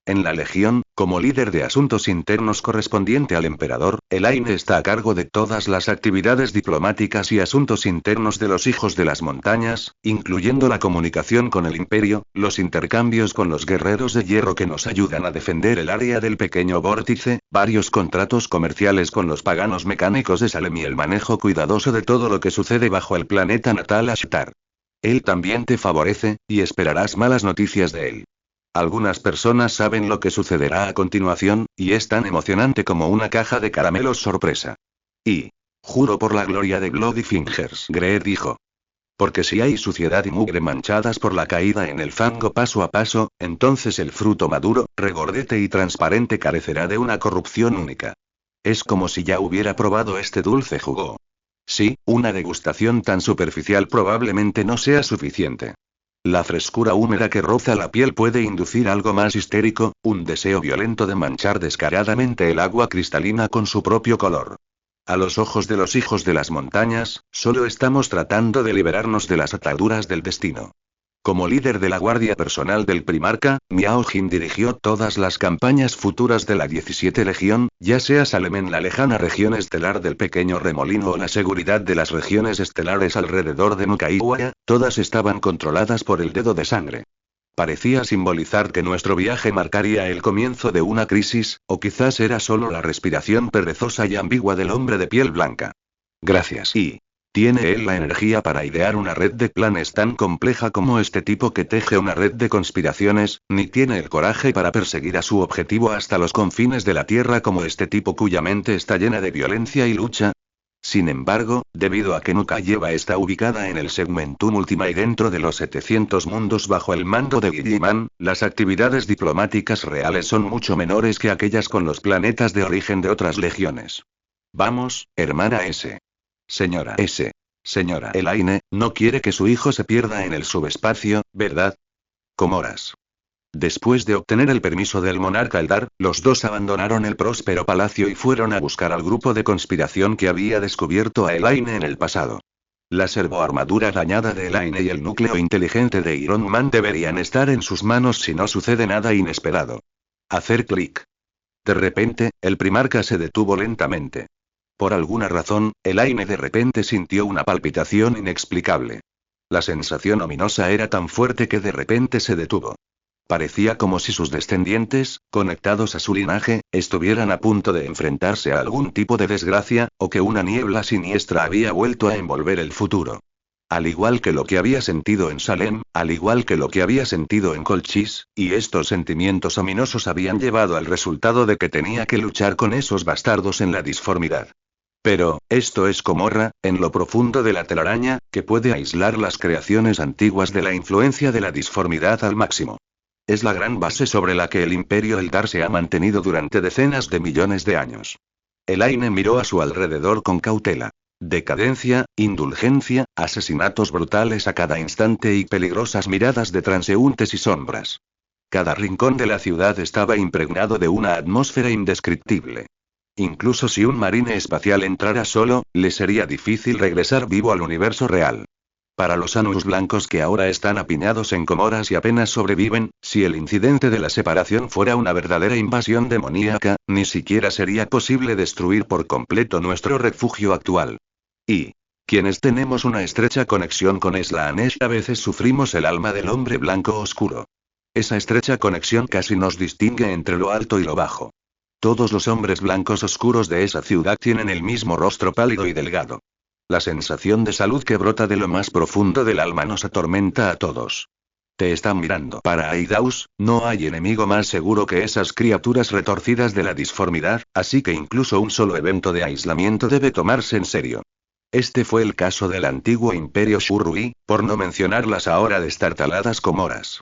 En la Legión, como líder de asuntos internos correspondiente al emperador, Elaine está a cargo de todas las actividades diplomáticas y asuntos internos de los hijos de las montañas, incluyendo la comunicación con el imperio, los intercambios con los guerreros de hierro que nos ayudan a defender el área del pequeño vórtice, varios contratos comerciales con los paganos mecánicos de Salem y el manejo cuidadoso de todo lo que sucede bajo el planeta natal Ashtar. Él también te favorece, y esperarás malas noticias de él. Algunas personas saben lo que sucederá a continuación, y es tan emocionante como una caja de caramelos sorpresa. Y juro por la gloria de Bloody Fingers, Greer dijo. Porque si hay suciedad y mugre manchadas por la caída en el fango paso a paso, entonces el fruto maduro, regordete y transparente carecerá de una corrupción única. Es como si ya hubiera probado este dulce jugo. Sí, una degustación tan superficial probablemente no sea suficiente. La frescura húmeda que roza la piel puede inducir algo más histérico, un deseo violento de manchar descaradamente el agua cristalina con su propio color. A los ojos de los hijos de las montañas, solo estamos tratando de liberarnos de las ataduras del destino. Como líder de la guardia personal del Primarca, Miao Jin dirigió todas las campañas futuras de la 17 Legión, ya sea Salem en la lejana región estelar del Pequeño Remolino o la seguridad de las regiones estelares alrededor de Nuka y Waya, todas estaban controladas por el dedo de sangre. Parecía simbolizar que nuestro viaje marcaría el comienzo de una crisis, o quizás era solo la respiración perezosa y ambigua del hombre de piel blanca. Gracias. Y ¿tiene él la energía para idear una red de planes tan compleja como este tipo que teje una red de conspiraciones, ni tiene el coraje para perseguir a su objetivo hasta los confines de la Tierra como este tipo cuya mente está llena de violencia y lucha? Sin embargo, debido a que Nuka lleva está ubicada en el Segmentum Ultima y dentro de los 700 mundos bajo el mando de Guilliman, las actividades diplomáticas reales son mucho menores que aquellas con los planetas de origen de otras legiones. Vamos, hermana S. Señora S. Señora Elaine, no quiere que su hijo se pierda en el subespacio, ¿verdad? Comoras. Después de obtener el permiso del monarca Eldar, los dos abandonaron el próspero palacio y fueron a buscar al grupo de conspiración que había descubierto a Elaine en el pasado. La servoarmadura dañada de Elaine y el núcleo inteligente de Iron Man deberían estar en sus manos si no sucede nada inesperado. Hacer clic. De repente, el primarca se detuvo lentamente. Por alguna razón, Elaine de repente sintió una palpitación inexplicable. La sensación ominosa era tan fuerte que de repente se detuvo. Parecía como si sus descendientes, conectados a su linaje, estuvieran a punto de enfrentarse a algún tipo de desgracia, o que una niebla siniestra había vuelto a envolver el futuro. Al igual que lo que había sentido en Salem, al igual que lo que había sentido en Colchis, y estos sentimientos ominosos habían llevado al resultado de que tenía que luchar con esos bastardos en la disformidad. Pero, esto es Gomorra, en lo profundo de la telaraña, que puede aislar las creaciones antiguas de la influencia de la disformidad al máximo. Es la gran base sobre la que el Imperio Eldar se ha mantenido durante decenas de millones de años. Elaine miró a su alrededor con cautela. Decadencia, indulgencia, asesinatos brutales a cada instante y peligrosas miradas de transeúntes y sombras. Cada rincón de la ciudad estaba impregnado de una atmósfera indescriptible. Incluso si un marine espacial entrara solo, le sería difícil regresar vivo al universo real. Para los Anus blancos que ahora están apiñados en Comoras y apenas sobreviven, si el incidente de la separación fuera una verdadera invasión demoníaca, ni siquiera sería posible destruir por completo nuestro refugio actual. Y quienes tenemos una estrecha conexión con Slaanesh a veces sufrimos el alma del hombre blanco oscuro. Esa estrecha conexión casi nos distingue entre lo alto y lo bajo. Todos los hombres blancos oscuros de esa ciudad tienen el mismo rostro pálido y delgado. La sensación de salud que brota de lo más profundo del alma nos atormenta a todos. Te están mirando. Para Aidaus, no hay enemigo más seguro que esas criaturas retorcidas de la disformidad, así que incluso un solo evento de aislamiento debe tomarse en serio. Este fue el caso del antiguo imperio Shurui, por no mencionar las ahora destartaladas Comoras.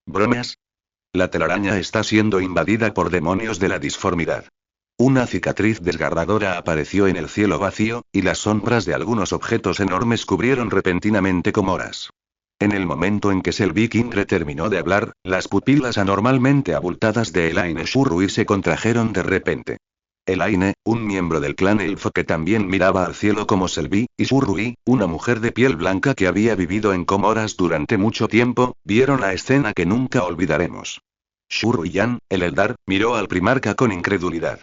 ¿Bromas? La telaraña está siendo invadida por demonios de la disformidad. Una cicatriz desgarradora apareció en el cielo vacío, y las sombras de algunos objetos enormes cubrieron repentinamente Comoras. En el momento en que Selby Kingre terminó de hablar, las pupilas anormalmente abultadas de Elaine Shurui se contrajeron de repente. Elaine, un miembro del clan elfo que también miraba al cielo como Selby, y Shurui, una mujer de piel blanca que había vivido en Comoras durante mucho tiempo, vieron la escena que nunca olvidaremos. Shurui-yan, el Eldar, miró al primarca con incredulidad.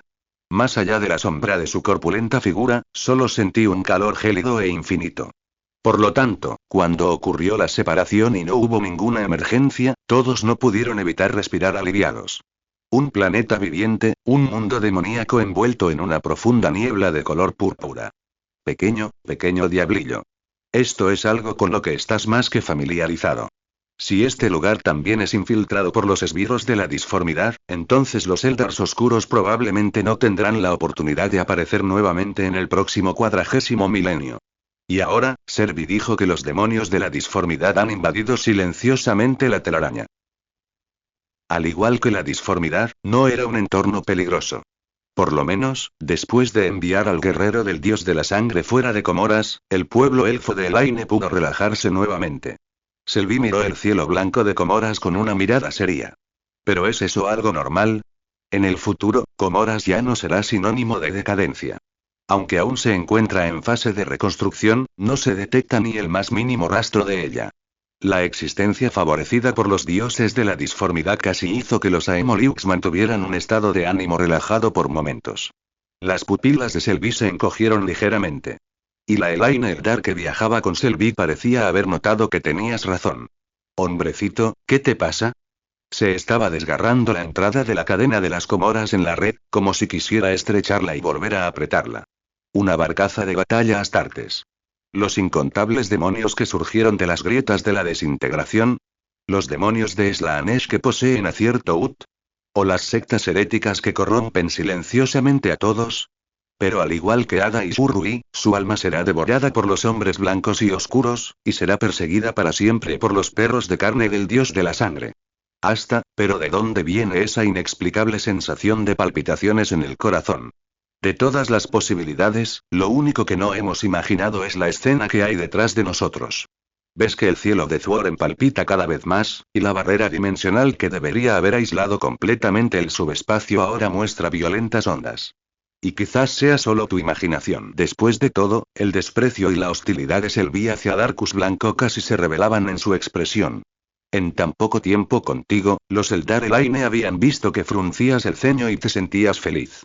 Más allá de la sombra de su corpulenta figura, solo sentí un calor gélido e infinito. Por lo tanto, cuando ocurrió la separación y no hubo ninguna emergencia, todos no pudieron evitar respirar aliviados. Un planeta viviente, un mundo demoníaco envuelto en una profunda niebla de color púrpura. Pequeño, pequeño diablillo. Esto es algo con lo que estás más que familiarizado. Si este lugar también es infiltrado por los esbirros de la disformidad, entonces los Eldars oscuros probablemente no tendrán la oportunidad de aparecer nuevamente en el próximo 40º milenio. Y ahora, Selby dijo que los demonios de la disformidad han invadido silenciosamente la telaraña. Al igual que la disformidad, no era un entorno peligroso. Por lo menos, después de enviar al guerrero del dios de la sangre fuera de Comoras, el pueblo elfo de Elaine pudo relajarse nuevamente. Selby miró el cielo blanco de Comoras con una mirada seria. ¿Pero es eso algo normal? En el futuro, Comoras ya no será sinónimo de decadencia. Aunque aún se encuentra en fase de reconstrucción, no se detecta ni el más mínimo rastro de ella. La existencia favorecida por los dioses de la disformidad casi hizo que los Aemoliux mantuvieran un estado de ánimo relajado por momentos. Las pupilas de Selby se encogieron ligeramente. Y la Elaine Eldar que viajaba con Selby parecía haber notado que tenías razón. Hombrecito, ¿qué te pasa? Se estaba desgarrando la entrada de la cadena de las Comoras en la red, como si quisiera estrecharla y volver a apretarla. Una barcaza de batalla Astartes. Los incontables demonios que surgieron de las grietas de la desintegración. Los demonios de Slaanesh que poseen a cierto Ut. O las sectas heréticas que corrompen silenciosamente a todos. Pero al igual que Ada y Shurui, su alma será devorada por los hombres blancos y oscuros, y será perseguida para siempre por los perros de carne del dios de la sangre. Pero ¿de dónde viene esa inexplicable sensación de palpitaciones en el corazón? De todas las posibilidades, lo único que no hemos imaginado es la escena que hay detrás de nosotros. Ves que el cielo de Thuoren palpita cada vez más, y la barrera dimensional que debería haber aislado completamente el subespacio ahora muestra violentas ondas. Y quizás sea solo tu imaginación. Después de todo, el desprecio y la hostilidad de Selby hacia Darkus Blanco casi se revelaban en su expresión. En tan poco tiempo contigo, los Eldar Elaine habían visto que fruncías el ceño y te sentías feliz.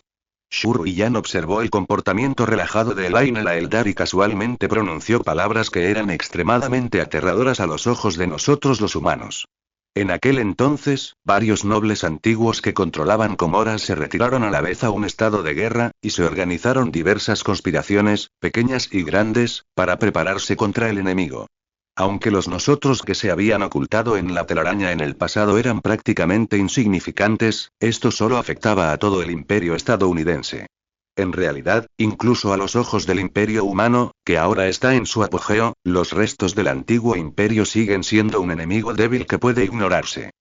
Shurruyan observó el comportamiento relajado de Elaine la Eldar y casualmente pronunció palabras que eran extremadamente aterradoras a los ojos de nosotros los humanos. En aquel entonces, varios nobles antiguos que controlaban Comoras se retiraron a la vez a un estado de guerra, y se organizaron diversas conspiraciones, pequeñas y grandes, para prepararse contra el enemigo. Aunque los nosotros que se habían ocultado en la telaraña en el pasado eran prácticamente insignificantes, esto solo afectaba a todo el imperio estadounidense. En realidad, incluso a los ojos del imperio humano, que ahora está en su apogeo, los restos del antiguo imperio siguen siendo un enemigo débil que puede ignorarse.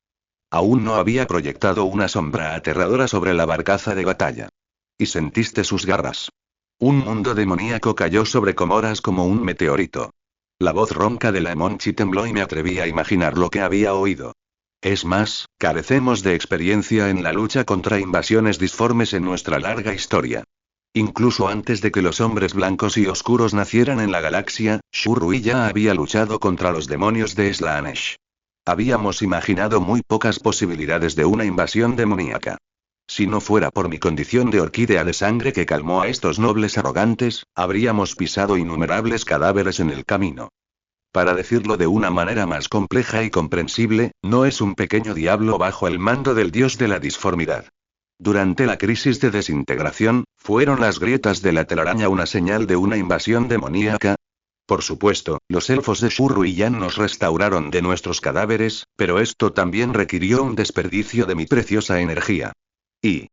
Aún no había proyectado una sombra aterradora sobre la barcaza de batalla. Y sentiste sus garras. Un mundo demoníaco cayó sobre Comoras como un meteorito. La voz ronca de la Monchi tembló y me atreví a imaginar lo que había oído. Es más, carecemos de experiencia en la lucha contra invasiones disformes en nuestra larga historia. Incluso antes de que los hombres blancos y oscuros nacieran en la galaxia, Shurui ya había luchado contra los demonios de Slaanesh. Habíamos imaginado muy pocas posibilidades de una invasión demoníaca. Si no fuera por mi condición de orquídea de sangre que calmó a estos nobles arrogantes, habríamos pisado innumerables cadáveres en el camino. Para decirlo de una manera más compleja y comprensible, no es un pequeño diablo bajo el mando del dios de la disformidad. Durante la crisis de desintegración, ¿fueron las grietas de la telaraña una señal de una invasión demoníaca? Por supuesto, los elfos de Shurruyan nos restauraron de nuestros cadáveres, pero esto también requirió un desperdicio de mi preciosa energía. Y,